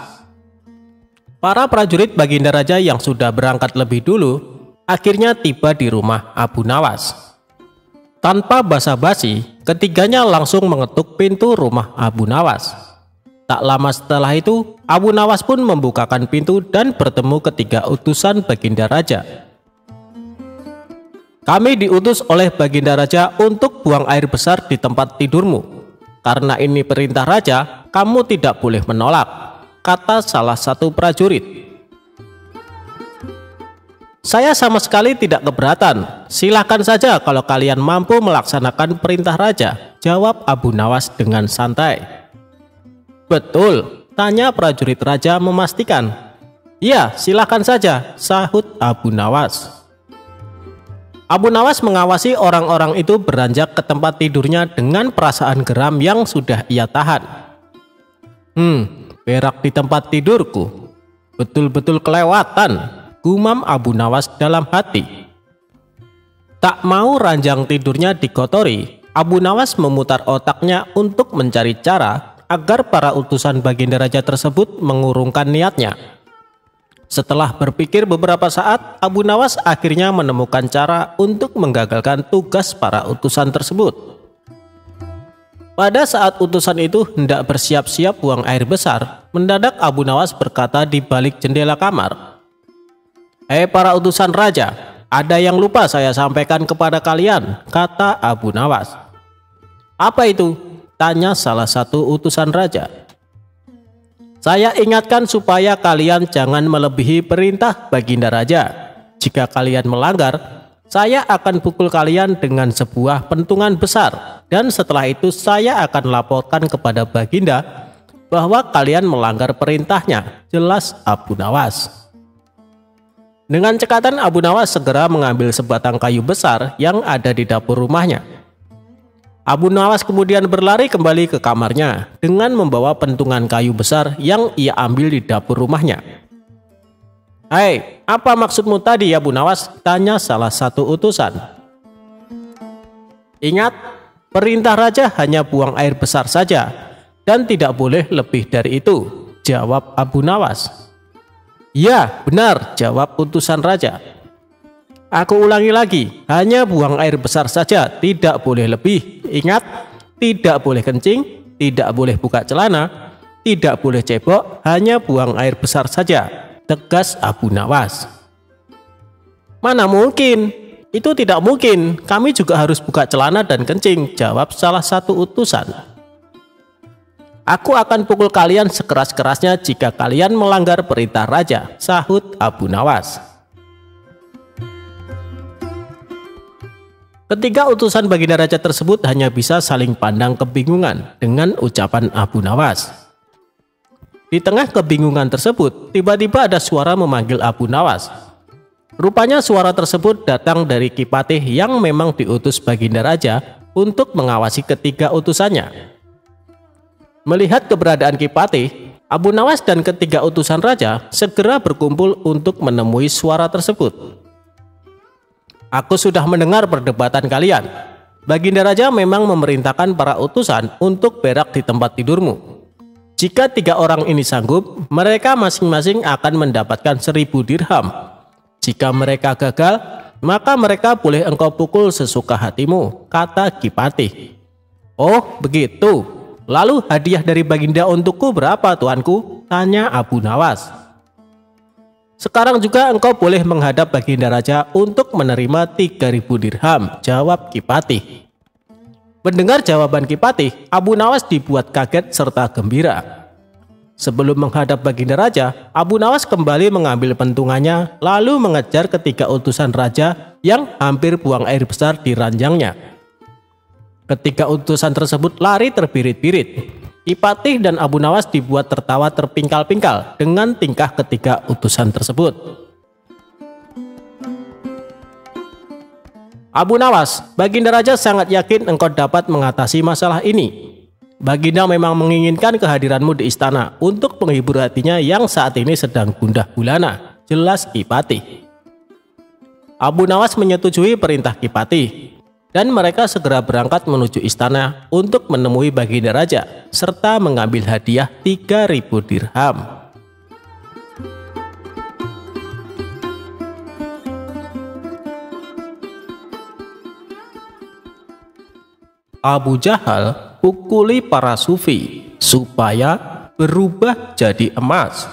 Para prajurit Baginda Raja yang sudah berangkat lebih dulu akhirnya tiba di rumah Abu Nawas. Tanpa basa-basi, ketiganya langsung mengetuk pintu rumah Abu Nawas. Tak lama setelah itu, Abu Nawas pun membukakan pintu dan bertemu ketiga utusan Baginda Raja. "Kami diutus oleh Baginda Raja untuk buang air besar di tempat tidurmu. Karena ini perintah Raja, kamu tidak boleh menolak," kata salah satu prajurit. "Saya sama sekali tidak keberatan. Silahkan saja kalau kalian mampu melaksanakan perintah Raja," jawab Abu Nawas dengan santai. "Betul?" tanya prajurit Raja memastikan. "Ya, silahkan saja," sahut Abu Nawas. Abu Nawas mengawasi orang-orang itu beranjak ke tempat tidurnya dengan perasaan geram yang sudah ia tahan. Berak di tempat tidurku. Betul-betul kelewatan," gumam Abu Nawas dalam hati. Tak mau ranjang tidurnya dikotori, Abu Nawas memutar otaknya untuk mencari cara agar para utusan Baginda Raja tersebut mengurungkan niatnya. Setelah berpikir beberapa saat, Abu Nawas akhirnya menemukan cara untuk menggagalkan tugas para utusan tersebut. Pada saat utusan itu hendak bersiap-siap buang air besar, mendadak Abu Nawas berkata di balik jendela kamar, "Hei para utusan raja, ada yang lupa saya sampaikan kepada kalian," kata Abu Nawas. "Apa itu?" tanya salah satu utusan raja. "Saya ingatkan supaya kalian jangan melebihi perintah Baginda Raja. Jika kalian melanggar, saya akan pukul kalian dengan sebuah pentungan besar, dan setelah itu saya akan laporkan kepada Baginda bahwa kalian melanggar perintahnya," jelas Abu Nawas. Dengan cekatan, Abu Nawas segera mengambil sebatang kayu besar yang ada di dapur rumahnya. Abu Nawas kemudian berlari kembali ke kamarnya dengan membawa pentungan kayu besar yang ia ambil di dapur rumahnya. "Hei, apa maksudmu tadi Abu Nawas?" tanya salah satu utusan. "Ingat, perintah raja hanya buang air besar saja dan tidak boleh lebih dari itu," jawab Abu Nawas. "Ya, benar," jawab utusan raja. "Aku ulangi lagi, hanya buang air besar saja, tidak boleh lebih. Ingat, tidak boleh kencing, tidak boleh buka celana, tidak boleh cebok, hanya buang air besar saja," tegas Abu Nawas. "Mana mungkin? Itu tidak mungkin, kami juga harus buka celana dan kencing," jawab salah satu utusan. "Aku akan pukul kalian sekeras-kerasnya jika kalian melanggar perintah raja," sahut Abu Nawas. Ketiga utusan Baginda Raja tersebut hanya bisa saling pandang kebingungan dengan ucapan Abu Nawas. Di tengah kebingungan tersebut, tiba-tiba ada suara memanggil Abu Nawas. Rupanya suara tersebut datang dari Ki Patih yang memang diutus Baginda Raja untuk mengawasi ketiga utusannya. Melihat keberadaan Ki Patih, Abu Nawas dan ketiga utusan raja segera berkumpul untuk menemui suara tersebut. Aku sudah mendengar perdebatan kalian. Baginda Raja memang memerintahkan para utusan untuk berak di tempat tidurmu. Jika 3 orang ini sanggup, mereka masing-masing akan mendapatkan 1000 dirham. Jika mereka gagal, maka mereka boleh engkau pukul sesuka hatimu, kata Ki Patih. Oh, begitu. Lalu hadiah dari Baginda untukku berapa, tuanku? Tanya Abu Nawas. Sekarang juga engkau boleh menghadap Baginda Raja untuk menerima 3000 dirham, jawab Ki Patih. Mendengar jawaban Ki Patih, Abu Nawas dibuat kaget serta gembira. Sebelum menghadap Baginda Raja, Abu Nawas kembali mengambil pentungannya lalu mengejar ketiga utusan raja yang hampir buang air besar di ranjangnya. Ketiga utusan tersebut lari terbirit-birit. Ki Patih dan Abu Nawas dibuat tertawa terpingkal-pingkal dengan tingkah ketiga utusan tersebut. Abu Nawas, Baginda Raja sangat yakin engkau dapat mengatasi masalah ini. Baginda memang menginginkan kehadiranmu di istana untuk menghibur hatinya yang saat ini sedang gundah gulana, jelas Ki Patih. Abu Nawas menyetujui perintah Ki Patih. Dan mereka segera berangkat menuju istana untuk menemui Baginda Raja serta mengambil hadiah 3000 dirham. Abu Jahal pukuli para sufi supaya berubah jadi emas.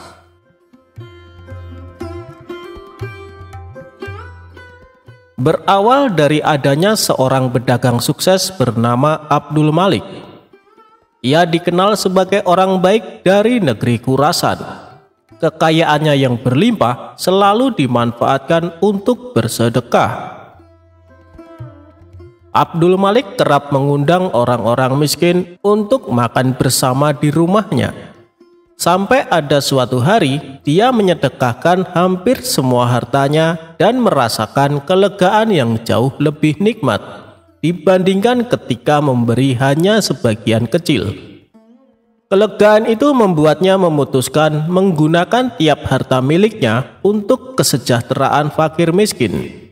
Berawal dari adanya seorang pedagang sukses bernama Abdul Malik. Ia dikenal sebagai orang baik dari negeri Khurasan. Kekayaannya yang berlimpah selalu dimanfaatkan untuk bersedekah. Abdul Malik kerap mengundang orang-orang miskin untuk makan bersama di rumahnya. Sampai ada suatu hari, dia menyedekahkan hampir semua hartanya dan merasakan kelegaan yang jauh lebih nikmat dibandingkan ketika memberi hanya sebagian kecil. Kelegaan itu membuatnya memutuskan menggunakan tiap harta miliknya untuk kesejahteraan fakir miskin.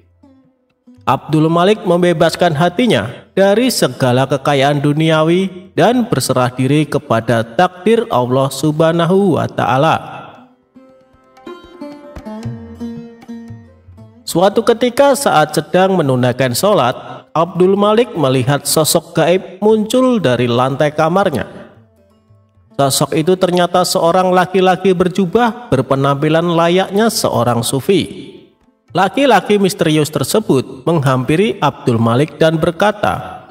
Abdul Malik membebaskan hatinya dari segala kekayaan duniawi dan berserah diri kepada takdir Allah Subhanahu wa Ta'ala. Suatu ketika saat sedang menunaikan sholat, Abdul Malik melihat sosok gaib muncul dari lantai kamarnya. Sosok itu ternyata seorang laki-laki berjubah berpenampilan layaknya seorang sufi. Laki-laki misterius tersebut menghampiri Abdul Malik dan berkata,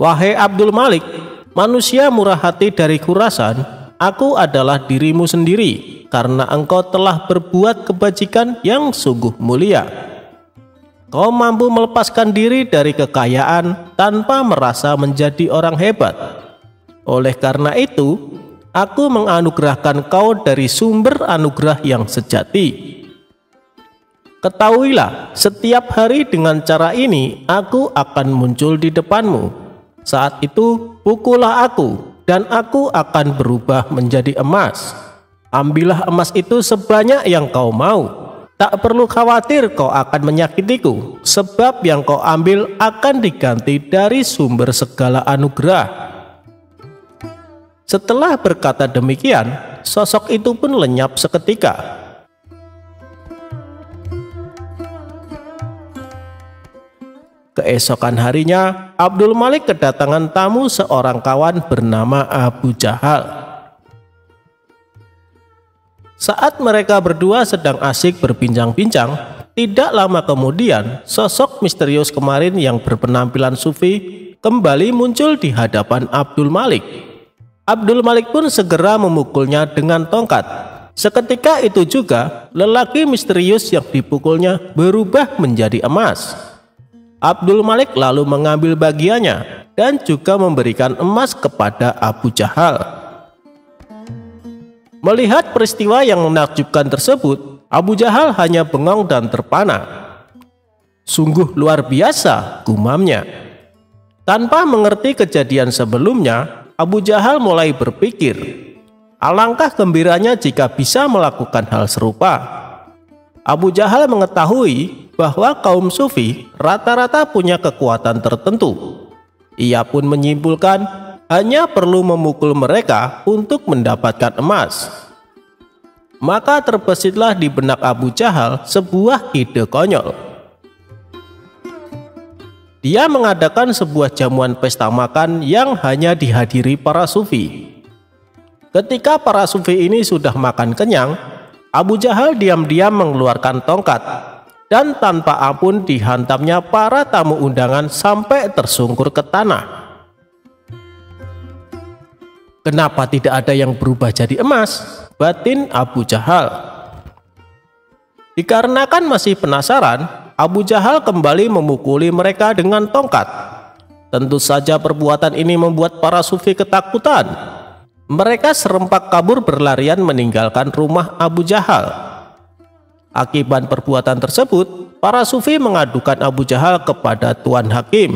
"Wahai Abdul Malik, manusia murah hati dari Khurasan, aku adalah dirimu sendiri karena engkau telah berbuat kebajikan yang sungguh mulia. Kau mampu melepaskan diri dari kekayaan tanpa merasa menjadi orang hebat. Oleh karena itu, aku menganugerahkan kau dari sumber anugerah yang sejati. Ketahuilah, setiap hari dengan cara ini aku akan muncul di depanmu. Saat itu pukullah aku dan aku akan berubah menjadi emas. Ambillah emas itu sebanyak yang kau mau. Tak perlu khawatir kau akan menyakitiku, sebab yang kau ambil akan diganti dari sumber segala anugerah." Setelah berkata demikian, sosok itu pun lenyap seketika. Keesokan harinya, Abdul Malik kedatangan tamu seorang kawan bernama Abu Jahal. Saat mereka berdua sedang asik berbincang-bincang, tidak lama kemudian sosok misterius kemarin yang berpenampilan sufi kembali muncul di hadapan Abdul Malik. Abdul Malik pun segera memukulnya dengan tongkat. Seketika itu juga lelaki misterius yang dipukulnya berubah menjadi emas. Abdul Malik lalu mengambil bagiannya dan juga memberikan emas kepada Abu Jahal. Melihat peristiwa yang menakjubkan tersebut, Abu Jahal hanya bengong dan terpana. Sungguh luar biasa, gumamnya. Tanpa mengerti kejadian sebelumnya, Abu Jahal mulai berpikir, alangkah gembiranya jika bisa melakukan hal serupa. Abu Jahal mengetahui bahwa kaum sufi rata-rata punya kekuatan tertentu. Ia pun menyimpulkan hanya perlu memukul mereka untuk mendapatkan emas. Maka terbesitlah di benak Abu Jahal sebuah ide konyol. Dia mengadakan sebuah jamuan pesta makan yang hanya dihadiri para sufi. Ketika para sufi ini sudah makan kenyang, Abu Jahal diam-diam mengeluarkan tongkat dan tanpa ampun dihantamnya para tamu undangan sampai tersungkur ke tanah. Kenapa tidak ada yang berubah jadi emas? Batin Abu Jahal. Dikarenakan masih penasaran, Abu Jahal kembali memukuli mereka dengan tongkat. Tentu saja perbuatan ini membuat para sufi ketakutan. Mereka serempak kabur berlarian meninggalkan rumah Abu Jahal. Akibat perbuatan tersebut, para sufi mengadukan Abu Jahal kepada Tuan Hakim.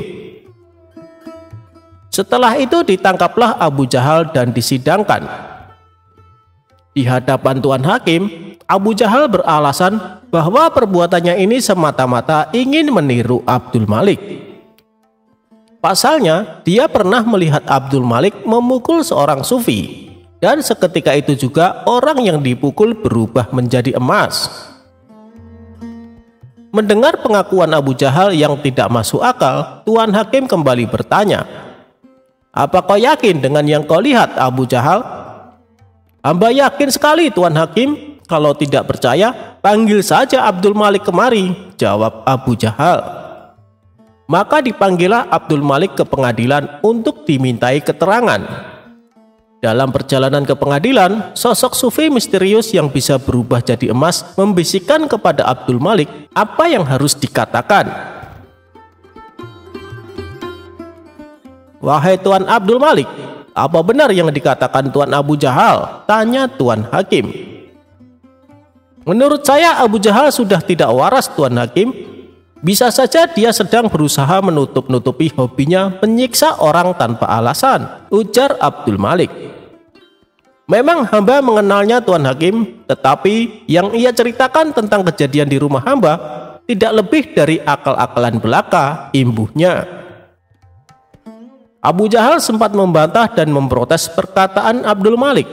Setelah itu ditangkaplah Abu Jahal dan disidangkan. Di hadapan Tuan Hakim, Abu Jahal beralasan bahwa perbuatannya ini semata-mata ingin meniru Abdul Malik. Pasalnya, dia pernah melihat Abdul Malik memukul seorang sufi, dan seketika itu juga orang yang dipukul berubah menjadi emas. Mendengar pengakuan Abu Jahal yang tidak masuk akal, Tuan Hakim kembali bertanya, "Apa kau yakin dengan yang kau lihat, Abu Jahal?" "Hamba yakin sekali, Tuan Hakim. Kalau tidak percaya, panggil saja Abdul Malik kemari," jawab Abu Jahal. Maka dipanggillah Abdul Malik ke pengadilan untuk dimintai keterangan. Dalam perjalanan ke pengadilan, sosok sufi misterius yang bisa berubah jadi emas membisikkan kepada Abdul Malik apa yang harus dikatakan. "Wahai Tuan Abdul Malik, apa benar yang dikatakan Tuan Abu Jahal?" tanya Tuan Hakim. "Menurut saya Abu Jahal sudah tidak waras, Tuan Hakim. Bisa saja dia sedang berusaha menutup-nutupi hobinya menyiksa orang tanpa alasan," ujar Abdul Malik. "Memang hamba mengenalnya, Tuan Hakim, tetapi yang ia ceritakan tentang kejadian di rumah hamba tidak lebih dari akal-akalan belaka," imbuhnya. Abu Jahal sempat membantah dan memprotes perkataan Abdul Malik.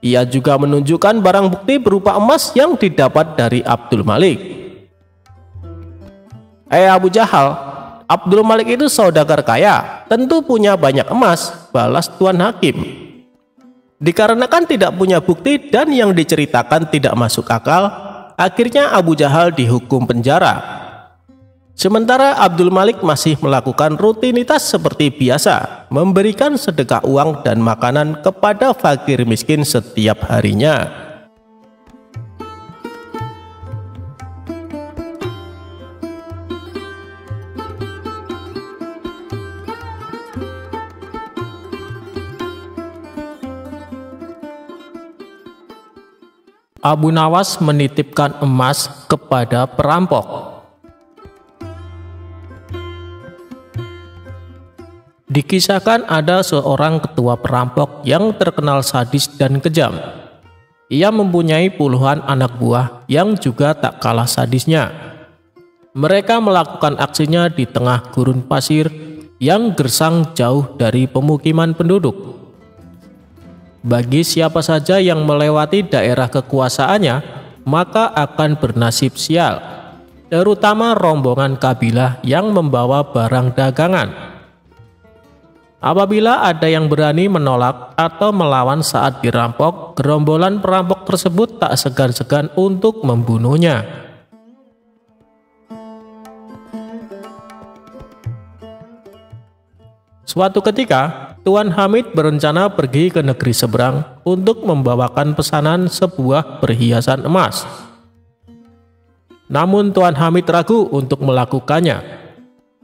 Ia juga menunjukkan barang bukti berupa emas yang didapat dari Abdul Malik. Abu Jahal, Abdul Malik itu saudagar kaya, tentu punya banyak emas," balas Tuan Hakim. Dikarenakan tidak punya bukti dan yang diceritakan tidak masuk akal, akhirnya Abu Jahal dihukum penjara. Sementara Abdul Malik masih melakukan rutinitas seperti biasa, memberikan sedekah uang dan makanan kepada fakir miskin setiap harinya. Abu Nawas menitipkan emas kepada perampok. Dikisahkan ada seorang ketua perampok yang terkenal sadis dan kejam. Ia mempunyai puluhan anak buah yang juga tak kalah sadisnya. Mereka melakukan aksinya di tengah gurun pasir yang gersang jauh dari pemukiman penduduk. Bagi siapa saja yang melewati daerah kekuasaannya, maka akan bernasib sial, terutama rombongan kabilah yang membawa barang dagangan. Apabila ada yang berani menolak atau melawan saat dirampok, gerombolan perampok tersebut tak segan-segan untuk membunuhnya. Suatu ketika, Tuan Hamid berencana pergi ke negeri seberang untuk membawakan pesanan sebuah perhiasan emas. Namun Tuan Hamid ragu untuk melakukannya.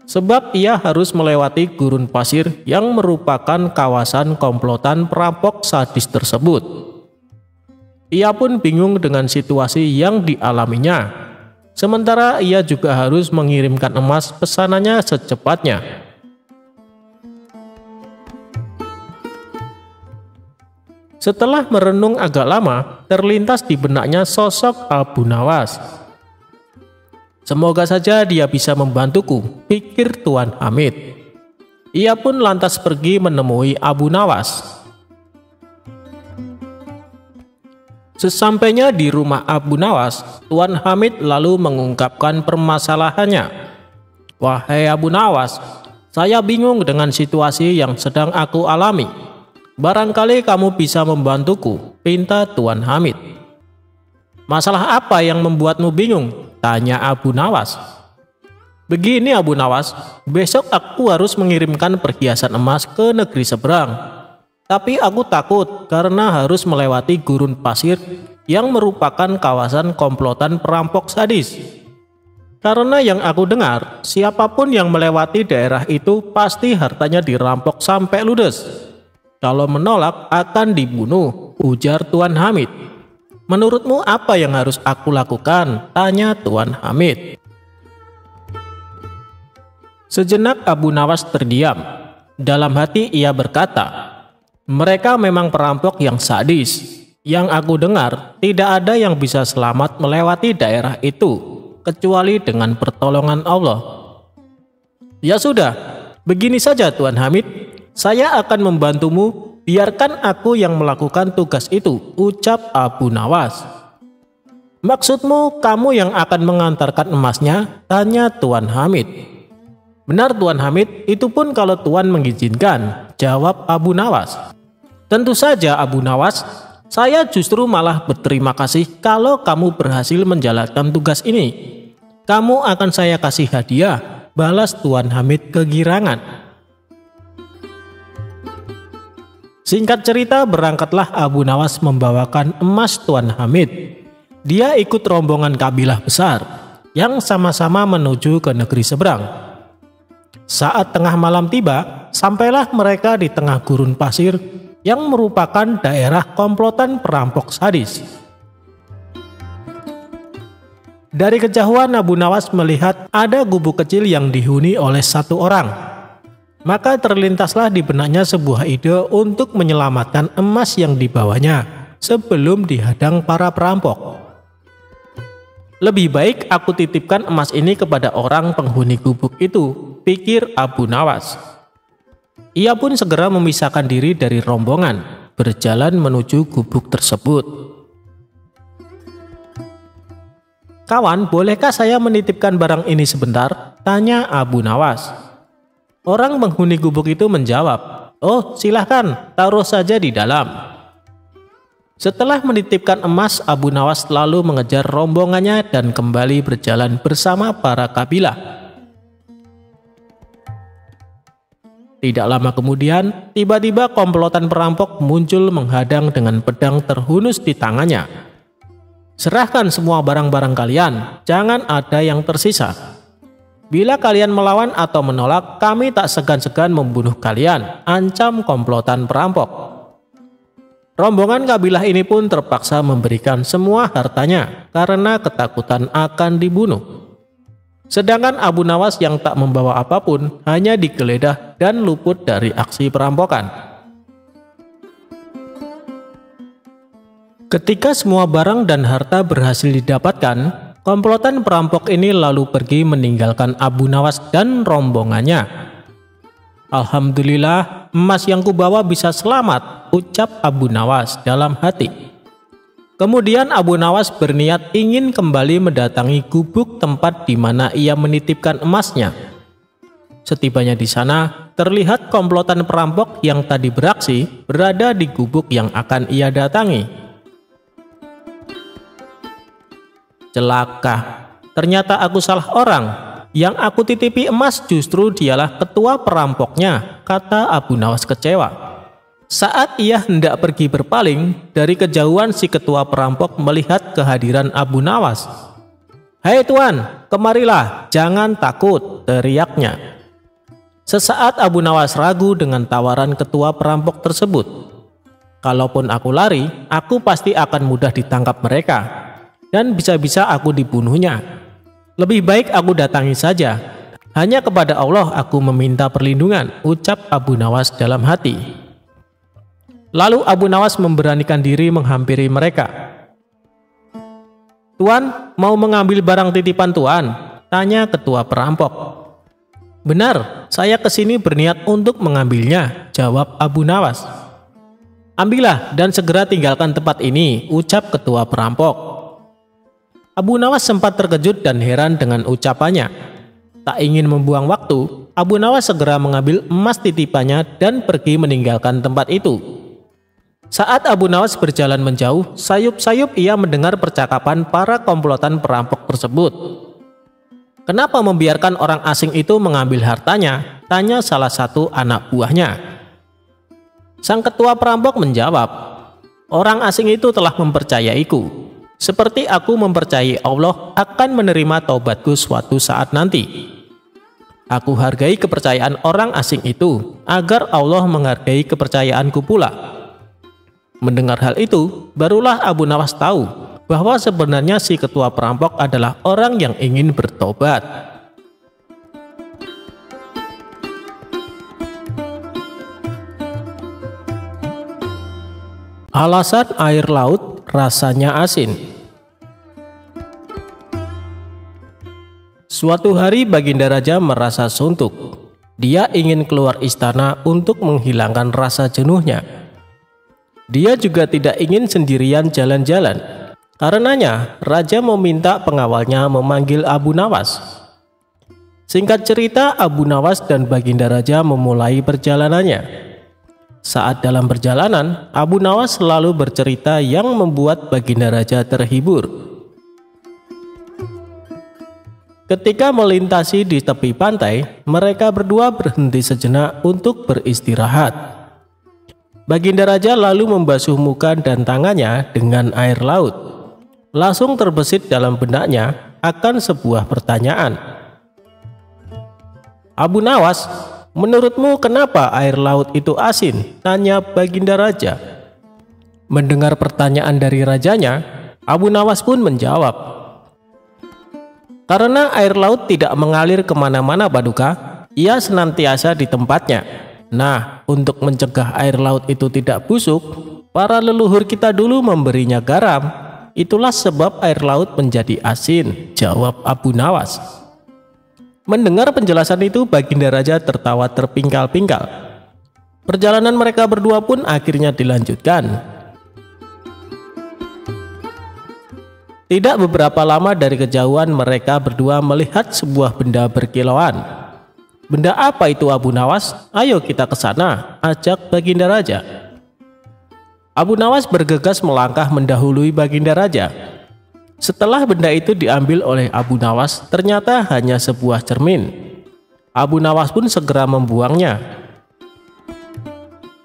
sebab ia harus melewati gurun pasir yang merupakan kawasan komplotan perampok sadis tersebut. Ia pun bingung dengan situasi yang dialaminya, sementara ia juga harus mengirimkan emas pesanannya secepatnya. Setelah merenung agak lama, terlintas di benaknya sosok Abu Nawas. Semoga saja dia bisa membantuku, pikir Tuan Hamid. Ia pun lantas pergi menemui Abu Nawas. Sesampainya di rumah Abu Nawas, Tuan Hamid lalu mengungkapkan permasalahannya. "Wahai Abu Nawas, saya bingung dengan situasi yang sedang aku alami. Barangkali kamu bisa membantuku," pinta Tuan Hamid. "Masalah apa yang membuatmu bingung?" tanya Abu Nawas. "Begini Abu Nawas, besok aku harus mengirimkan perhiasan emas ke negeri seberang. Tapi aku takut karena harus melewati gurun pasir yang merupakan kawasan komplotan perampok sadis. Karena yang aku dengar, siapapun yang melewati daerah itu pasti hartanya dirampok sampai ludes. Kalau menolak akan dibunuh," ujar Tuan Hamid. "Menurutmu apa yang harus aku lakukan?" tanya Tuan Hamid. Sejenak Abu Nawas terdiam. Dalam hati ia berkata, "Mereka memang perampok yang sadis. Yang aku dengar, tidak ada yang bisa selamat melewati daerah itu, kecuali dengan pertolongan Allah." "Ya sudah, begini saja Tuan Hamid. Saya akan membantumu, biarkan aku yang melakukan tugas itu," ucap Abu Nawas. "Maksudmu kamu yang akan mengantarkan emasnya?" tanya Tuan Hamid. "Benar Tuan Hamid, itu pun kalau Tuan mengizinkan," jawab Abu Nawas. "Tentu saja Abu Nawas, saya justru malah berterima kasih kalau kamu berhasil menjalankan tugas ini. Kamu akan saya kasih hadiah," balas Tuan Hamid kegirangan. Singkat cerita, berangkatlah Abu Nawas membawakan emas Tuan Hamid. Dia ikut rombongan kabilah besar yang sama-sama menuju ke negeri seberang. Saat tengah malam tiba, sampailah mereka di tengah gurun pasir yang merupakan daerah komplotan perampok sadis. Dari kejauhan Abu Nawas melihat ada gubuk kecil yang dihuni oleh satu orang. Maka terlintaslah di benaknya sebuah ide untuk menyelamatkan emas yang dibawanya sebelum dihadang para perampok. "Lebih baik aku titipkan emas ini kepada orang penghuni gubuk itu," pikir Abu Nawas. Ia pun segera memisahkan diri dari rombongan, berjalan menuju gubuk tersebut. "Kawan, bolehkah saya menitipkan barang ini sebentar?" tanya Abu Nawas. Orang penghuni gubuk itu menjawab, "Oh, silahkan, taruh saja di dalam." Setelah menitipkan emas, Abu Nawas lalu mengejar rombongannya dan kembali berjalan bersama para kabilah. Tidak lama kemudian, tiba-tiba komplotan perampok muncul menghadang dengan pedang terhunus di tangannya. "Serahkan semua barang-barang kalian, jangan ada yang tersisa. Bila kalian melawan atau menolak, kami tak segan-segan membunuh kalian," ancam komplotan perampok. Rombongan kabilah ini pun terpaksa memberikan semua hartanya karena ketakutan akan dibunuh. Sedangkan Abu Nawas yang tak membawa apapun hanya digeledah dan luput dari aksi perampokan. Ketika semua barang dan harta berhasil didapatkan, komplotan perampok ini lalu pergi meninggalkan Abu Nawas dan rombongannya. "Alhamdulillah, emas yang kubawa bisa selamat," ucap Abu Nawas dalam hati. Kemudian Abu Nawas berniat ingin kembali mendatangi gubuk tempat di mana ia menitipkan emasnya. Setibanya di sana, terlihat komplotan perampok yang tadi beraksi berada di gubuk yang akan ia datangi. "Celaka, ternyata aku salah orang. Yang aku titipi emas justru dialah ketua perampoknya," kata Abu Nawas kecewa. Saat ia hendak pergi berpaling, dari kejauhan si ketua perampok melihat kehadiran Abu Nawas. "Hai Tuan, kemarilah, jangan takut," teriaknya. Sesaat Abu Nawas ragu dengan tawaran ketua perampok tersebut. "Kalaupun aku lari, aku pasti akan mudah ditangkap mereka, dan bisa-bisa aku dibunuhnya. Lebih baik aku datangi saja. Hanya kepada Allah aku meminta perlindungan," ucap Abu Nawas dalam hati. Lalu Abu Nawas memberanikan diri menghampiri mereka. "Tuan, mau mengambil barang titipan Tuan?" tanya ketua perampok. "Benar, saya kesini berniat untuk mengambilnya," jawab Abu Nawas. "Ambillah dan segera tinggalkan tempat ini," ucap ketua perampok. Abu Nawas sempat terkejut dan heran dengan ucapannya. Tak ingin membuang waktu, Abu Nawas segera mengambil emas titipannya dan pergi meninggalkan tempat itu. Saat Abu Nawas berjalan menjauh, sayup-sayup ia mendengar percakapan para komplotan perampok tersebut. "Kenapa membiarkan orang asing itu mengambil hartanya?" tanya salah satu anak buahnya. Sang ketua perampok menjawab, "Orang asing itu telah mempercayaiku. Seperti aku mempercayai Allah akan menerima taubatku suatu saat nanti. Aku hargai kepercayaan orang asing itu agar Allah menghargai kepercayaanku pula." Mendengar hal itu, barulah Abu Nawas tahu bahwa sebenarnya si ketua perampok adalah orang yang ingin bertobat. Alasan air laut rasanya asin. Suatu hari Baginda Raja merasa suntuk. Dia ingin keluar istana untuk menghilangkan rasa jenuhnya. Dia juga tidak ingin sendirian jalan-jalan. Karenanya, Raja meminta pengawalnya memanggil Abu Nawas. Singkat cerita, Abu Nawas dan Baginda Raja memulai perjalanannya. Saat dalam perjalanan, Abu Nawas selalu bercerita yang membuat Baginda Raja terhibur. Ketika melintasi di tepi pantai, mereka berdua berhenti sejenak untuk beristirahat. Baginda Raja lalu membasuh muka dan tangannya dengan air laut. Langsung terbesit dalam benaknya akan sebuah pertanyaan. "Abu Nawas, menurutmu kenapa air laut itu asin?" tanya Baginda Raja. Mendengar pertanyaan dari rajanya, Abu Nawas pun menjawab, "Karena air laut tidak mengalir kemana-mana Paduka, ia senantiasa di tempatnya. Nah, untuk mencegah air laut itu tidak busuk, para leluhur kita dulu memberinya garam. Itulah sebab air laut menjadi asin," jawab Abu Nawas. Mendengar penjelasan itu, Baginda Raja tertawa terpingkal-pingkal. Perjalanan mereka berdua pun akhirnya dilanjutkan. Tidak beberapa lama dari kejauhan, mereka berdua melihat sebuah benda berkilauan. "Benda apa itu Abu Nawas? Ayo kita ke sana," ajak Baginda Raja. Abu Nawas bergegas melangkah mendahului Baginda Raja. Setelah benda itu diambil oleh Abu Nawas, ternyata hanya sebuah cermin. Abu Nawas pun segera membuangnya.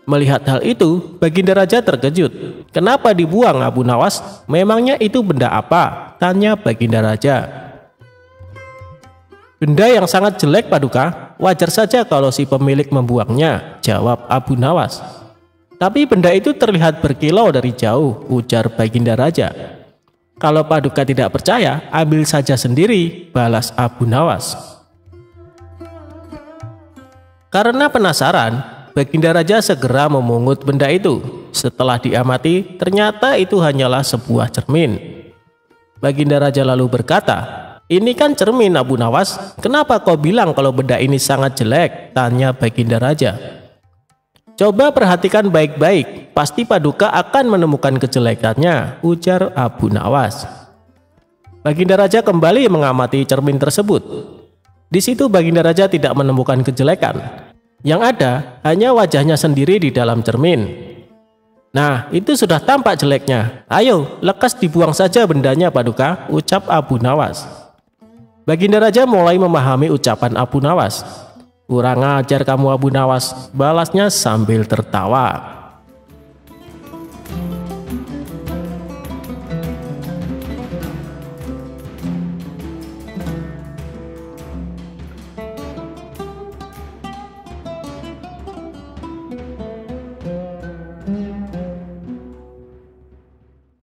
Melihat hal itu, Baginda Raja terkejut. "Kenapa dibuang Abu Nawas? Memangnya itu benda apa?" tanya Baginda Raja. "Benda yang sangat jelek Paduka, wajar saja kalau si pemilik membuangnya," jawab Abu Nawas. "Tapi benda itu terlihat berkilau dari jauh," ujar Baginda Raja. "Kalau Paduka tidak percaya, ambil saja sendiri," balas Abu Nawas. Karena penasaran, Baginda Raja segera memungut benda itu. Setelah diamati, ternyata itu hanyalah sebuah cermin. Baginda Raja lalu berkata, "Ini kan cermin Abu Nawas, kenapa kau bilang kalau benda ini sangat jelek?" tanya Baginda Raja. "Coba perhatikan baik-baik, pasti Paduka akan menemukan kejelekannya," ujar Abu Nawas. Baginda Raja kembali mengamati cermin tersebut. Di situ Baginda Raja tidak menemukan kejelekan. Yang ada hanya wajahnya sendiri di dalam cermin. "Nah, itu sudah tampak jeleknya. Ayo, lekas dibuang saja bendanya Paduka," ucap Abu Nawas. Baginda Raja mulai memahami ucapan Abu Nawas. "Kurang ajar kamu Abu Nawas," balasnya sambil tertawa.